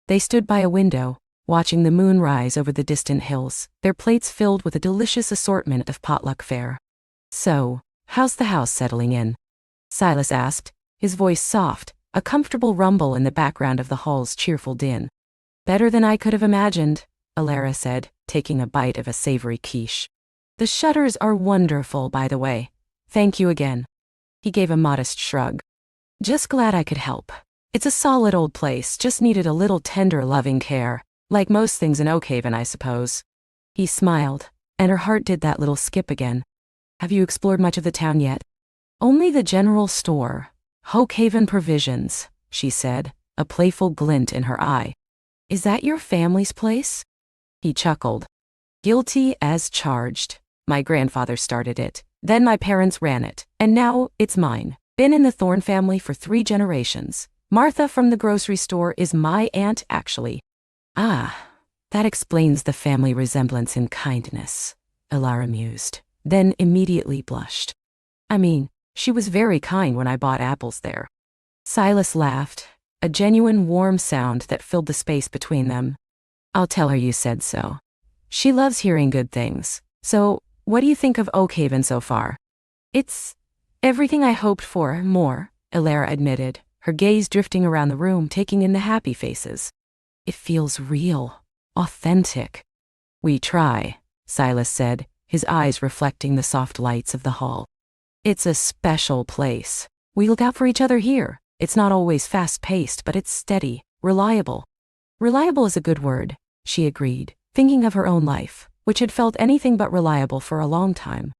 [SPEAKER 1] They stood by a window, watching the moon rise over the distant hills, their plates filled with a delicious assortment of potluck fare. "So, how's the house settling in?" Silas asked, his voice soft, a comfortable rumble in the background of the hall's cheerful din. "Better than I could have imagined," Elara said, taking a bite of a savory quiche. "The shutters are wonderful, by the way. Thank you again." He gave a modest shrug. "Just glad I could help. It's a solid old place, just needed a little tender, loving care, like most things in Oakhaven, I suppose." He smiled, and her heart did that little skip again. "Have you explored much of the town yet?" "Only the general store. Oakhaven Provisions," she said, a playful glint in her eye. "Is that your family's place?" He chuckled. "Guilty as charged. My grandfather started it, then my parents ran it, and now it's mine. Been in the Thorne family for 3 generations. Martha from the grocery store is my aunt, actually." "Ah, that explains the family resemblance in kindness," Elara mused, then immediately blushed. "I mean, she was very kind when I bought apples there." Silas laughed, a genuine warm sound that filled the space between them. "I'll tell her you said so. She loves hearing good things. So, what do you think of Oakhaven so far?" "It's everything I hoped for, and more," Elara admitted, her gaze drifting around the room, taking in the happy faces. "It feels real, authentic." "We try," Silas said, his eyes reflecting the soft lights of the hall. "It's a special place. We look out for each other here. It's not always fast-paced, but it's steady, reliable." "Reliable is a good word," she agreed, thinking of her own life, which had felt anything but reliable for a long time.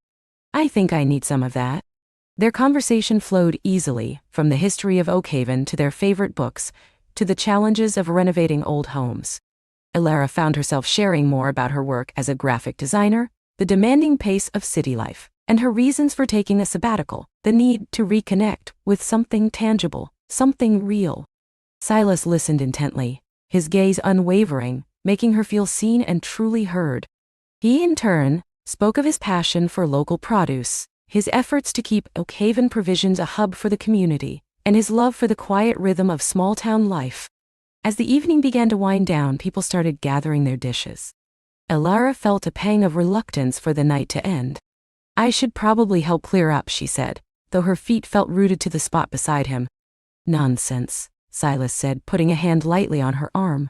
[SPEAKER 1] "I think I need some of that." Their conversation flowed easily, from the history of Oakhaven to their favorite books, to the challenges of renovating old homes. Elara found herself sharing more about her work as a graphic designer, the demanding pace of city life, and her reasons for taking a sabbatical, the need to reconnect with something tangible, something real. Silas listened intently, his gaze unwavering, making her feel seen and truly heard. He, in turn, spoke of his passion for local produce, his efforts to keep Oak Haven Provisions a hub for the community, and his love for the quiet rhythm of small-town life. As the evening began to wind down, people started gathering their dishes. Elara felt a pang of reluctance for the night to end. "I should probably help clear up," she said, though her feet felt rooted to the spot beside him. "Nonsense," Silas said, putting a hand lightly on her arm.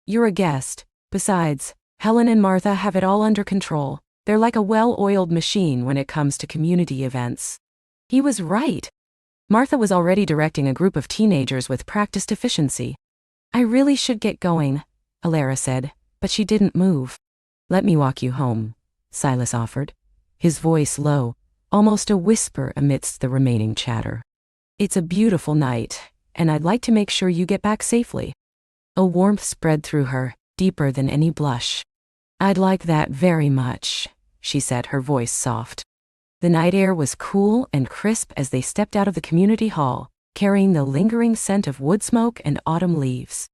[SPEAKER 1] "You're a guest. Besides, Helen and Martha have it all under control. They're like a well-oiled machine when it comes to community events." He was right. Martha was already directing a group of teenagers with practiced efficiency. "I really should get going," Elara said, but she didn't move. "Let me walk you home," Silas offered, his voice low, almost a whisper amidst the remaining chatter. "It's a beautiful night, and I'd like to make sure you get back safely." A warmth spread through her, deeper than any blush. "I'd like that very much," she said, her voice soft. The night air was cool and crisp as they stepped out of the community hall, carrying the lingering scent of wood smoke and autumn leaves.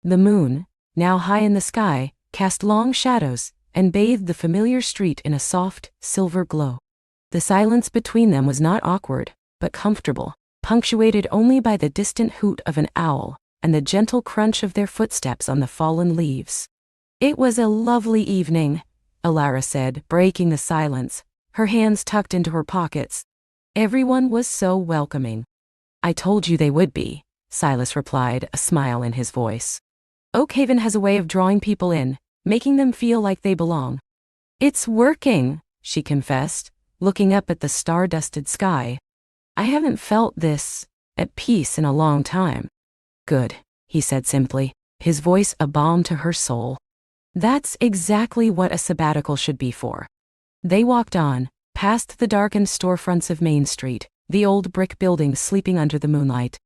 [SPEAKER 1] The moon, now high in the sky, cast long shadows and bathed the familiar street in a soft, silver glow. The silence between them was not awkward, but comfortable, punctuated only by the distant hoot of an owl and the gentle crunch of their footsteps on the fallen leaves. "It was a lovely evening," Elara said, breaking the silence, her hands tucked into her pockets. "Everyone was so welcoming." "I told you they would be," Silas replied, a smile in his voice. "Oak Haven has a way of drawing people in, making them feel like they belong." "It's working," she confessed, looking up at the star-dusted sky. "I haven't felt this at peace in a long time." "Good," he said simply, his voice a balm to her soul. "That's exactly what a sabbatical should be for." They walked on, past the darkened storefronts of Main Street, the old brick buildings sleeping under the moonlight.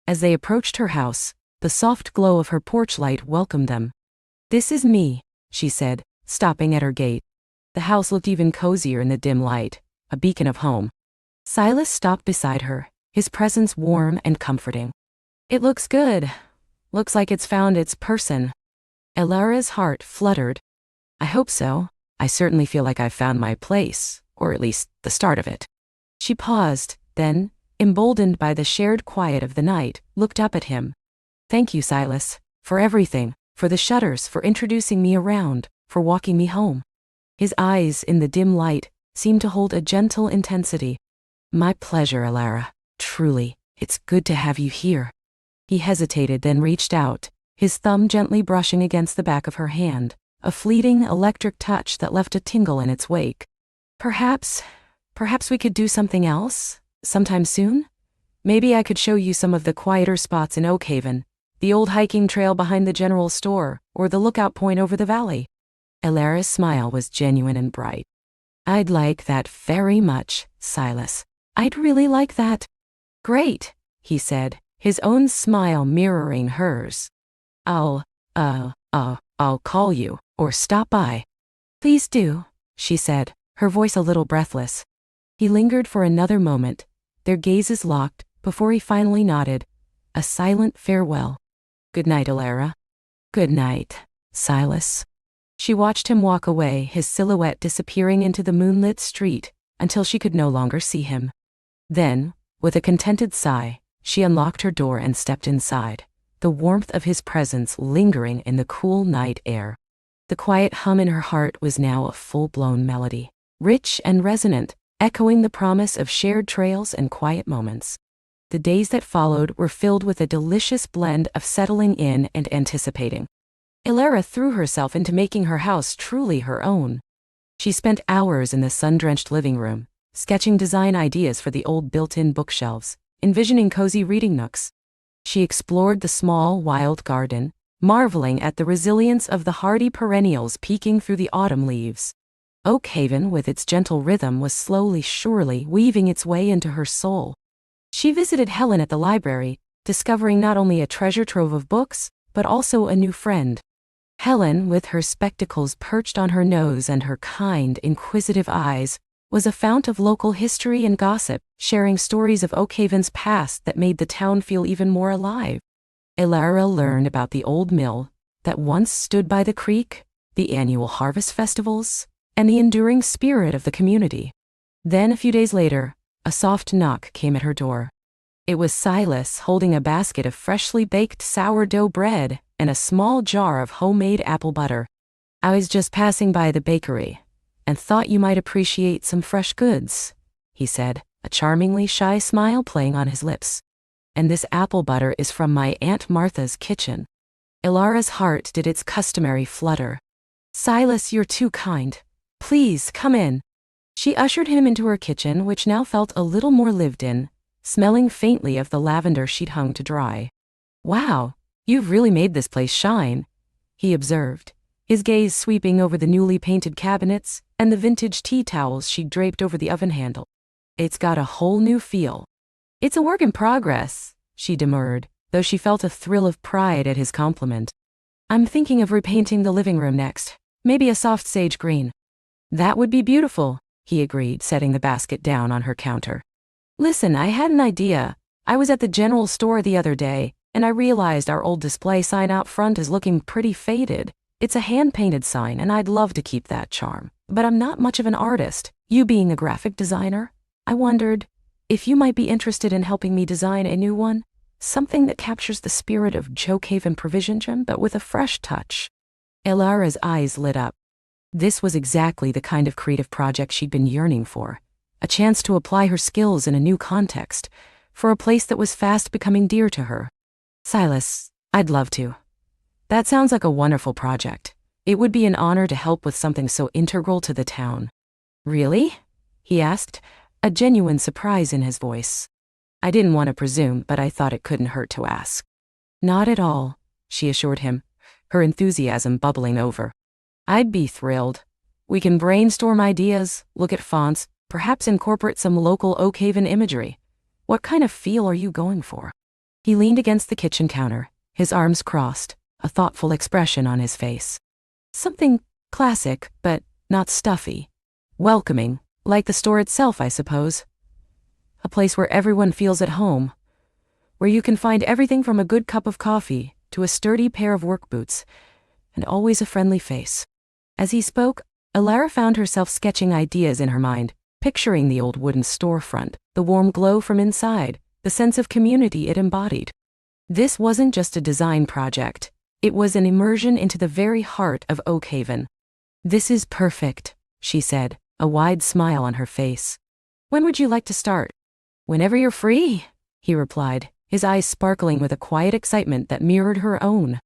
[SPEAKER 1] As they approached her house, the soft glow of her porch light welcomed them. "This is me," she said, stopping at her gate. The house looked even cozier in the dim light, a beacon of home. Silas stopped beside her, his presence warm and comforting. "It looks good. Looks like it's found its person." Elara's heart fluttered. "I hope so. I certainly feel like I've found my place, or at least the start of it." She paused, then, emboldened by the shared quiet of the night, looked up at him. "Thank you, Silas, for everything, for the shutters, for introducing me around, for walking me home." His eyes, in the dim light, seemed to hold a gentle intensity. "My pleasure, Elara. Truly, it's good to have you here." He hesitated, then reached out, his thumb gently brushing against the back of her hand, a fleeting electric touch that left a tingle in its wake. Perhaps we could do something else, sometime soon? Maybe I could show you some of the quieter spots in Oak Haven, the old hiking trail behind the general store, or the lookout point over the valley." Elara's smile was genuine and bright. "I'd like that very much, Silas. I'd really like that." "Great," he said, his own smile mirroring hers. I'll call you, or stop by." "Please do," she said, her voice a little breathless. He lingered for another moment, their gazes locked, before he finally nodded, a silent farewell. "Good night, Elara." "Good night, Silas." She watched him walk away, his silhouette disappearing into the moonlit street, until she could no longer see him. Then, with a contented sigh, she unlocked her door and stepped inside, the warmth of his presence lingering in the cool night air. The quiet hum in her heart was now a full-blown melody, rich and resonant, echoing the promise of shared trails and quiet moments. The days that followed were filled with a delicious blend of settling in and anticipating. Elara threw herself into making her house truly her own. She spent hours in the sun-drenched living room, sketching design ideas for the old built-in bookshelves, envisioning cozy reading nooks. She explored the small, wild garden, marveling at the resilience of the hardy perennials peeking through the autumn leaves. Oak Haven, with its gentle rhythm, was slowly, surely weaving its way into her soul. She visited Helen at the library, discovering not only a treasure trove of books, but also a new friend. Helen, with her spectacles perched on her nose and her kind, inquisitive eyes, was a fount of local history and gossip, sharing stories of Oak Haven's past that made the town feel even more alive. Elara learned about the old mill that once stood by the creek, the annual harvest festivals, and the enduring spirit of the community. Then a few days later, a soft knock came at her door. It was Silas holding a basket of freshly baked sourdough bread and a small jar of homemade apple butter. "I was just passing by the bakery and thought you might appreciate some fresh goods," he said, a charmingly shy smile playing on his lips. "And this apple butter is from my Aunt Martha's kitchen." Ilara's heart did its customary flutter. "Silas, you're too kind. Please, come in." She ushered him into her kitchen, which now felt a little more lived in, smelling faintly of the lavender she'd hung to dry. "Wow, you've really made this place shine," he observed, his gaze sweeping over the newly painted cabinets and the vintage tea towels she'd draped over the oven handle. "It's got a whole new feel." "It's a work in progress," she demurred, though she felt a thrill of pride at his compliment. "I'm thinking of repainting the living room next, maybe a soft sage green." "That would be beautiful," he agreed, setting the basket down on her counter. "Listen, I had an idea. I was at the general store the other day, and I realized our old display sign out front is looking pretty faded. It's a hand-painted sign, and I'd love to keep that charm. But I'm not much of an artist, you being a graphic designer. I wondered if you might be interested in helping me design a new one, something that captures the spirit of Jokehaven Provision, but with a fresh touch." Ilara's eyes lit up. This was exactly the kind of creative project she'd been yearning for, a chance to apply her skills in a new context, for a place that was fast becoming dear to her. "Silas, I'd love to. That sounds like a wonderful project. It would be an honor to help with something so integral to the town." "Really?" he asked, a genuine surprise in his voice. "I didn't want to presume, but I thought it couldn't hurt to ask." "Not at all," she assured him, her enthusiasm bubbling over. "I'd be thrilled. We can brainstorm ideas, look at fonts, perhaps incorporate some local Oakhaven imagery. What kind of feel are you going for?" He leaned against the kitchen counter, his arms crossed, a thoughtful expression on his face. "Something classic, but not stuffy. Welcoming, like the store itself, I suppose. A place where everyone feels at home, where you can find everything from a good cup of coffee to a sturdy pair of work boots, and always a friendly face." As he spoke, Ilara found herself sketching ideas in her mind, picturing the old wooden storefront, the warm glow from inside, the sense of community it embodied. This wasn't just a design project, it was an immersion into the very heart of Oakhaven. "This is perfect," she said, a wide smile on her face. "When would you like to start?" "Whenever you're free," he replied, his eyes sparkling with a quiet excitement that mirrored her own.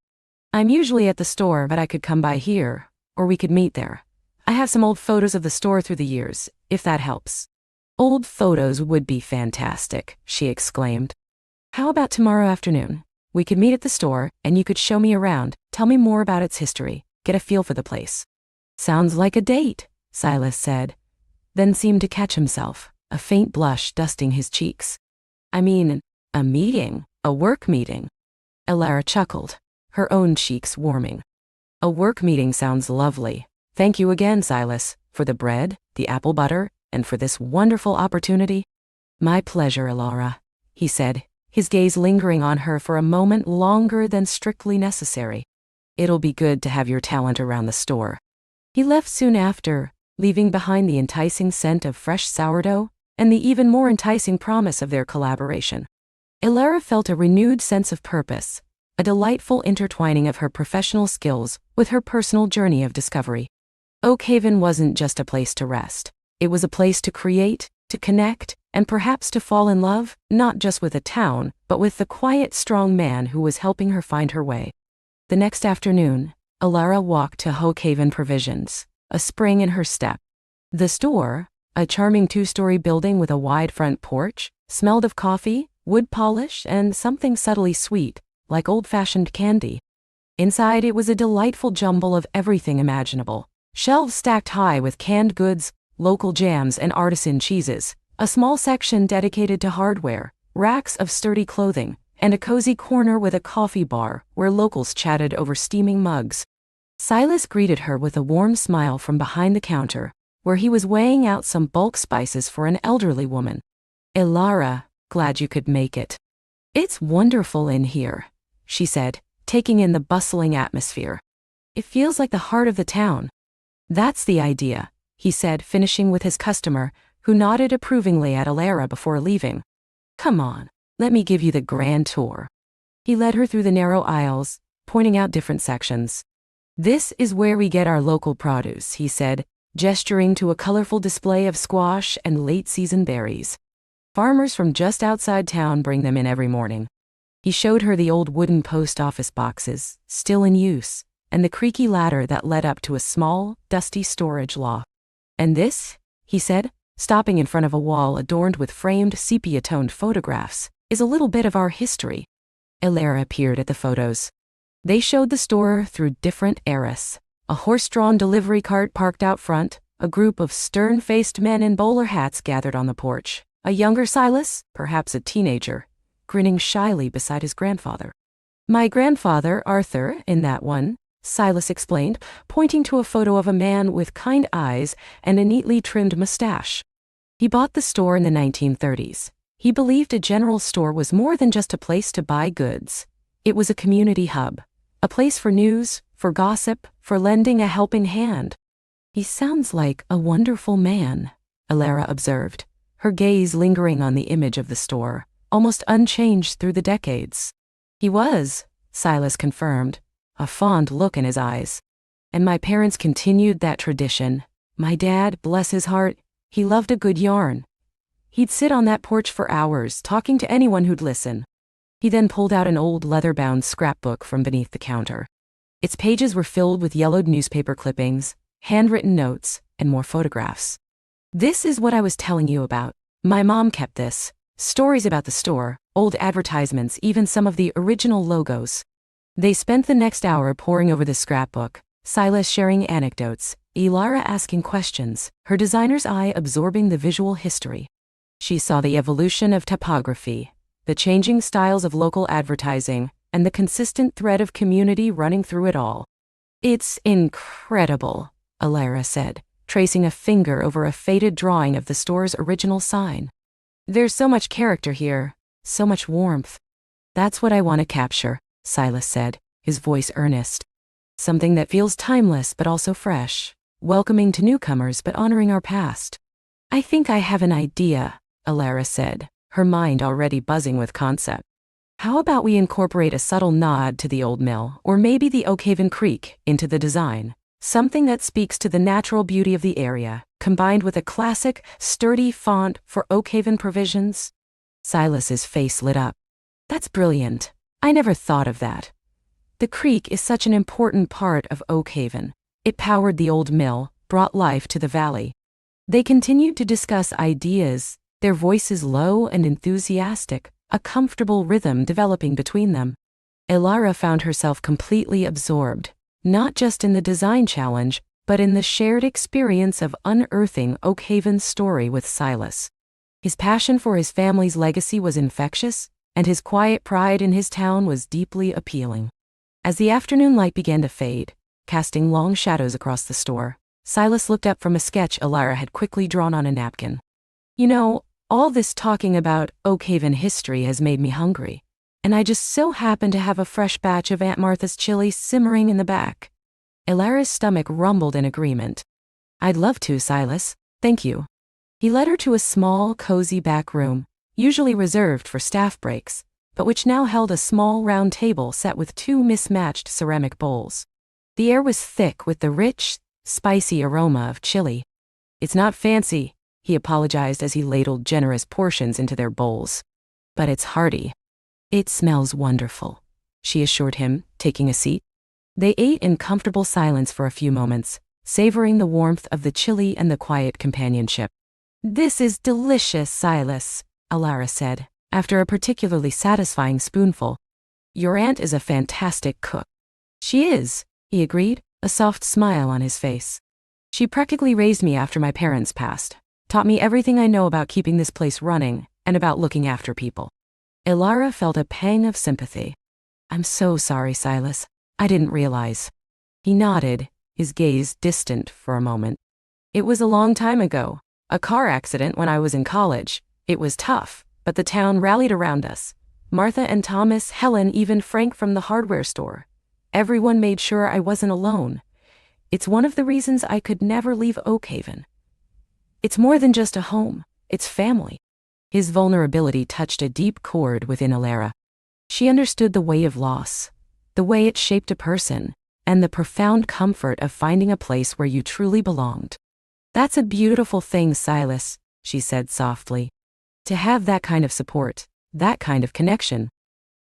[SPEAKER 1] "I'm usually at the store, but I could come by here, or we could meet there. I have some old photos of the store through the years, if that helps." "Old photos would be fantastic," she exclaimed. "How about tomorrow afternoon? We could meet at the store, and you could show me around, tell me more about its history, get a feel for the place." "Sounds like a date," Silas said, then seemed to catch himself, a faint blush dusting his cheeks. "I mean, a meeting, a work meeting." Ilara chuckled, her own cheeks warming. "A work meeting sounds lovely. Thank you again, Silas, for the bread, the apple butter, and for this wonderful opportunity." "My pleasure, Ilara," he said, his gaze lingering on her for a moment longer than strictly necessary. "It'll be good to have your talent around the store." He left soon after, leaving behind the enticing scent of fresh sourdough and the even more enticing promise of their collaboration. Ilara felt a renewed sense of purpose, a delightful intertwining of her professional skills with her personal journey of discovery. Oakhaven wasn't just a place to rest. It was a place to create, to connect, and perhaps to fall in love, not just with a town, but with the quiet, strong man who was helping her find her way. The next afternoon, Ilara walked to Oakhaven Provisions, a spring in her step. The store, a charming two-story building with a wide front porch, smelled of coffee, wood polish, and something subtly sweet, like old-fashioned candy. Inside, it was a delightful jumble of everything imaginable. Shelves stacked high with canned goods, local jams, and artisan cheeses, a small section dedicated to hardware, racks of sturdy clothing, and a cozy corner with a coffee bar where locals chatted over steaming mugs. Silas greeted her with a warm smile from behind the counter, where he was weighing out some bulk spices for an elderly woman. "Ilara, glad you could make it." "It's wonderful in here," she said, taking in the bustling atmosphere. "It feels like the heart of the town." "That's the idea," he said, finishing with his customer, who nodded approvingly at Alara before leaving. "Come on, let me give you the grand tour." He led her through the narrow aisles, pointing out different sections. "This is where we get our local produce," he said, gesturing to a colorful display of squash and late-season berries. "Farmers from just outside town bring them in every morning." He showed her the old wooden post office boxes, still in use, and the creaky ladder that led up to a small, dusty storage loft. "And this," he said, stopping in front of a wall adorned with framed sepia-toned photographs, "is a little bit of our history." Alara peered at the photos. They showed the store through different eras. A horse-drawn delivery cart parked out front, a group of stern-faced men in bowler hats gathered on the porch, a younger Silas, perhaps a teenager, grinning shyly beside his grandfather. "My grandfather, Arthur, in that one," Silas explained, pointing to a photo of a man with kind eyes and a neatly trimmed mustache. He bought the store in the 1930s. He believed a general store was more than just a place to buy goods. It was a community hub, a place for news, for gossip, for lending a helping hand. "He sounds like a wonderful man," Alara observed, her gaze lingering on the image of the store, almost unchanged through the decades. "He was," Silas confirmed, a fond look in his eyes. "And my parents continued that tradition. My dad, bless his heart, he loved a good yarn. He'd sit on that porch for hours, talking to anyone who'd listen." He then pulled out an old leather-bound scrapbook from beneath the counter. Its pages were filled with yellowed newspaper clippings, handwritten notes, and more photographs. "This is what I was telling you about. My mom kept this. Stories about the store, old advertisements, even some of the original logos." They spent the next hour poring over the scrapbook, Silas sharing anecdotes, Alara asking questions, her designer's eye absorbing the visual history. She saw the evolution of typography, the changing styles of local advertising, and the consistent thread of community running through it all. "It's incredible," Alara said, tracing a finger over a faded drawing of the store's original sign. "There's so much character here, so much warmth." "That's what I want to capture," Silas said, his voice earnest. "Something that feels timeless but also fresh, welcoming to newcomers but honoring our past." "I think I have an idea," Alara said, her mind already buzzing with concept. "How about we incorporate a subtle nod to the old mill, or maybe the Oakhaven Creek, into the design? Something that speaks to the natural beauty of the area, combined with a classic, sturdy font for Oakhaven provisions?" Silas's face lit up. "That's brilliant. I never thought of that. The creek is such an important part of Oakhaven. It powered the old mill, brought life to the valley." They continued to discuss ideas, their voices low and enthusiastic, a comfortable rhythm developing between them. Alara found herself completely absorbed, not just in the design challenge, but in the shared experience of unearthing Oakhaven's story with Silas. His passion for his family's legacy was infectious, and his quiet pride in his town was deeply appealing. As the afternoon light began to fade, casting long shadows across the store, Silas looked up from a sketch Alara had quickly drawn on a napkin. "You know, all this talking about Oakhaven history has made me hungry, and I just so happen to have a fresh batch of Aunt Martha's chili simmering in the back." Alara's stomach rumbled in agreement. "I'd love to, Silas. Thank you." He led her to a small, cozy back room, usually reserved for staff breaks, but which now held a small round table set with two mismatched ceramic bowls. The air was thick with the rich, spicy aroma of chili. "It's not fancy," he apologized as he ladled generous portions into their bowls. "But it's hearty." "It smells wonderful," she assured him, taking a seat. They ate in comfortable silence for a few moments, savoring the warmth of the chili and the quiet companionship. "This is delicious, Silas," Alara said, after a particularly satisfying spoonful. "Your aunt is a fantastic cook." "She is," he agreed, a soft smile on his face. "She practically raised me after my parents passed, taught me everything I know about keeping this place running, and about looking after people." Alara felt a pang of sympathy. "I'm so sorry, Silas. I didn't realize." He nodded, his gaze distant for a moment. "It was a long time ago. A car accident when I was in college. It was tough, but the town rallied around us. Martha and Thomas, Helen, even Frank from the hardware store. Everyone made sure I wasn't alone. It's one of the reasons I could never leave Oakhaven." It's more than just a home, it's family. His vulnerability touched a deep chord within Alara. She understood the weight of loss, the way it shaped a person, and the profound comfort of finding a place where you truly belonged. That's a beautiful thing, Silas, she said softly. To have that kind of support, that kind of connection.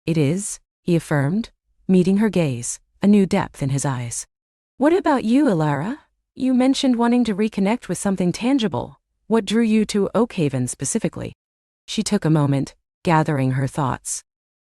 [SPEAKER 1] It is, he affirmed, meeting her gaze, a new depth in his eyes. What about you, Alara? You mentioned wanting to reconnect with something tangible. What drew you to Oakhaven specifically? She took a moment, gathering her thoughts.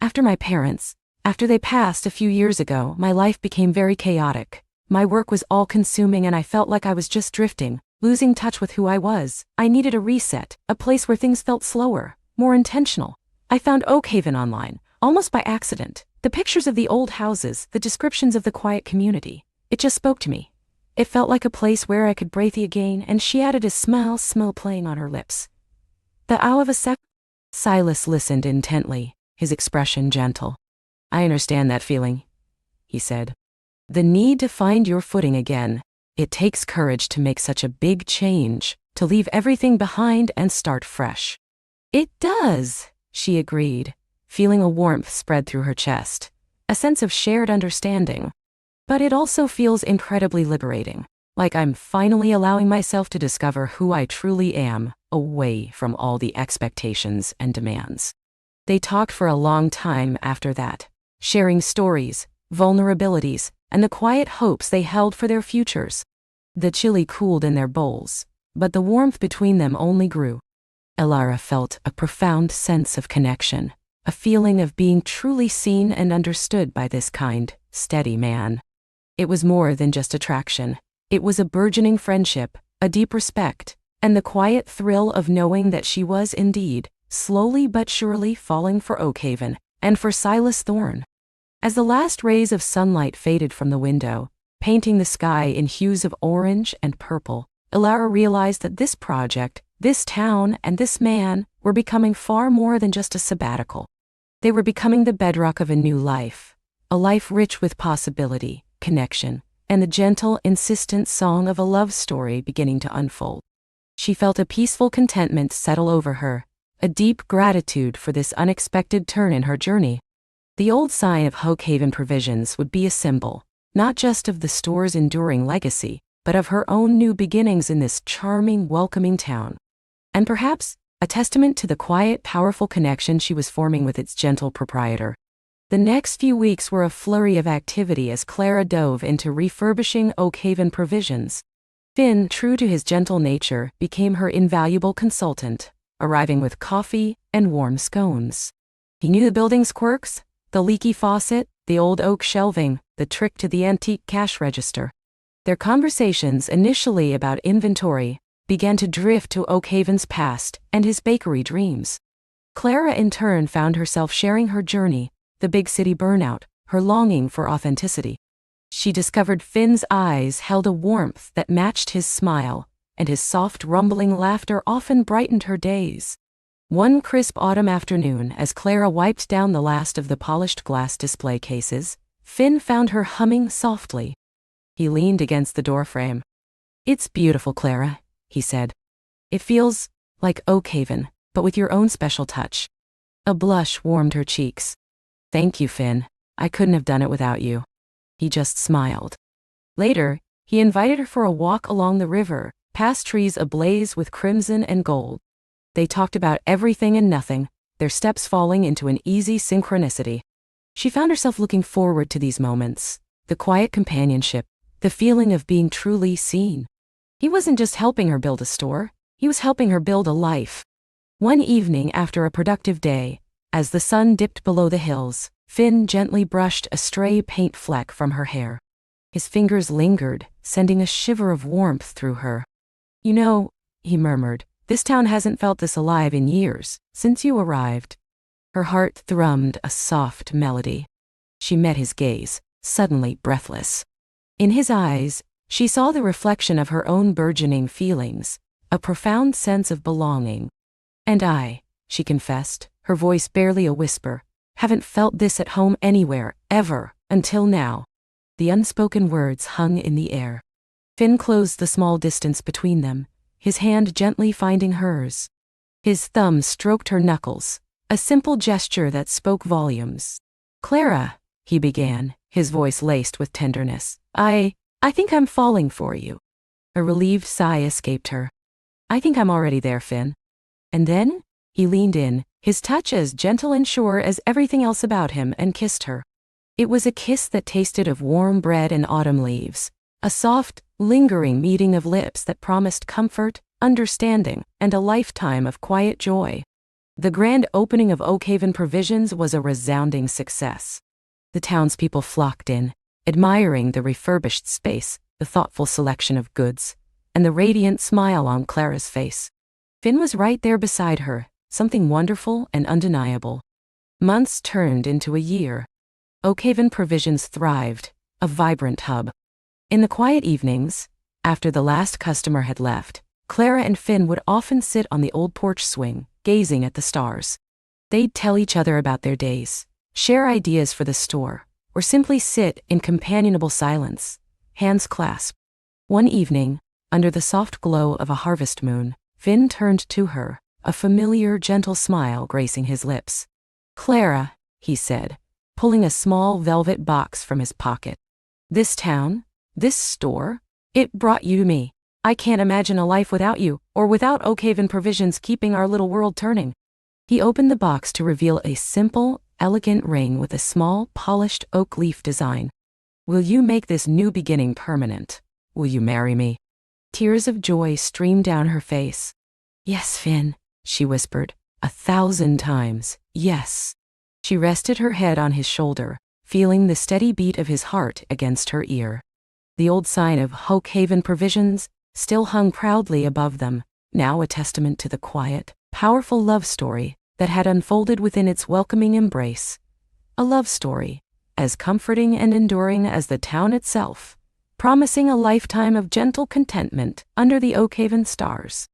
[SPEAKER 1] After my parents, after they passed a few years ago, my life became very chaotic. My work was all-consuming and I felt like I was just drifting, losing touch with who I was. I needed a reset, a place where things felt slower, more intentional. I found Oakhaven online, almost by accident. The pictures of the old houses, the descriptions of the quiet community. It just spoke to me. It felt like a place where I could breathe again, and she added a smile playing on her lips. The ow of a sec. Silas listened intently, his expression gentle. I understand that feeling, he said. The need to find your footing again. It takes courage to make such a big change, to leave everything behind and start fresh. It does, she agreed, feeling a warmth spread through her chest, a sense of shared understanding. But it also feels incredibly liberating, like I'm finally allowing myself to discover who I truly am, away from all the expectations and demands. They talked for a long time after that, sharing stories, vulnerabilities, and the quiet hopes they held for their futures. The chili cooled in their bowls, but the warmth between them only grew. Alara felt a profound sense of connection, a feeling of being truly seen and understood by this kind, steady man. It was more than just attraction. It was a burgeoning friendship, a deep respect, and the quiet thrill of knowing that she was indeed, slowly but surely falling for Oakhaven, and for Silas Thorne. As the last rays of sunlight faded from the window, painting the sky in hues of orange and purple, Alara realized that this project, this town, and this man were becoming far more than just a sabbatical. They were becoming the bedrock of a new life, a life rich with possibility, connection, and the gentle, insistent song of a love story beginning to unfold. She felt a peaceful contentment settle over her, a deep gratitude for this unexpected turn in her journey. The old sign of Oakhaven Provisions would be a symbol, not just of the store's enduring legacy, but of her own new beginnings in this charming, welcoming town. And perhaps, a testament to the quiet, powerful connection she was forming with its gentle proprietor. The next few weeks were a flurry of activity as Clara dove into refurbishing Oakhaven Provisions. Finn, true to his gentle nature, became her invaluable consultant, arriving with coffee and warm scones. He knew the building's quirks, the leaky faucet, the old oak shelving, the trick to the antique cash register. Their conversations, initially about inventory, began to drift to Oakhaven's past and his bakery dreams. Clara in turn found herself sharing her journey, the big city burnout, her longing for authenticity. She discovered Finn's eyes held a warmth that matched his smile, and his soft rumbling laughter often brightened her days. One crisp autumn afternoon, as Clara wiped down the last of the polished glass display cases, Finn found her humming softly. He leaned against the doorframe. It's beautiful, Clara, he said. It feels like Oakhaven, but with your own special touch. A blush warmed her cheeks. Thank you, Finn. I couldn't have done it without you. He just smiled. Later, he invited her for a walk along the river, past trees ablaze with crimson and gold. They talked about everything and nothing, their steps falling into an easy synchronicity. She found herself looking forward to these moments, the quiet companionship, the feeling of being truly seen. He wasn't just helping her build a store, he was helping her build a life. One evening after a productive day, as the sun dipped below the hills, Finn gently brushed a stray paint fleck from her hair. His fingers lingered, sending a shiver of warmth through her. You know, he murmured, this town hasn't felt this alive in years, since you arrived. Her heart thrummed a soft melody. She met his gaze, suddenly breathless. In his eyes, she saw the reflection of her own burgeoning feelings, a profound sense of belonging. And I, she confessed, her voice barely a whisper, haven't felt this at home anywhere, ever, until now. The unspoken words hung in the air. Finn closed the small distance between them, his hand gently finding hers. His thumb stroked her knuckles, a simple gesture that spoke volumes. "Clara," he began, his voice laced with tenderness, I think I'm falling for you." A relieved sigh escaped her. "I think I'm already there, Finn." And then, he leaned in, his touch as gentle and sure as everything else about him, and kissed her. It was a kiss that tasted of warm bread and autumn leaves, a soft, lingering meeting of lips that promised comfort, understanding, and a lifetime of quiet joy. The grand opening of Oakhaven Provisions was a resounding success. The townspeople flocked in, admiring the refurbished space, the thoughtful selection of goods, and the radiant smile on Clara's face. Finn was right there beside her, something wonderful and undeniable. Months turned into a year. Oakhaven Provisions thrived, a vibrant hub. In the quiet evenings, after the last customer had left, Clara and Finn would often sit on the old porch swing, gazing at the stars. They'd tell each other about their days, share ideas for the store, or simply sit in companionable silence, hands clasped. One evening, under the soft glow of a harvest moon, Finn turned to her, a familiar, gentle smile gracing his lips. "Clara," he said, pulling a small velvet box from his pocket. "This town, this store, it brought you to me. I can't imagine a life without you, or without Oakhaven Provisions keeping our little world turning." He opened the box to reveal a simple, elegant ring with a small, polished oak leaf design. "Will you make this new beginning permanent? Will you marry me?" Tears of joy streamed down her face. "Yes, Finn," she whispered, 1,000 times, yes. She rested her head on his shoulder, feeling the steady beat of his heart against her ear. The old sign of Oakhaven Provisions still hung proudly above them, now a testament to the quiet, powerful love story that had unfolded within its welcoming embrace. A love story, as comforting and enduring as the town itself, promising a lifetime of gentle contentment under the Oakhaven stars.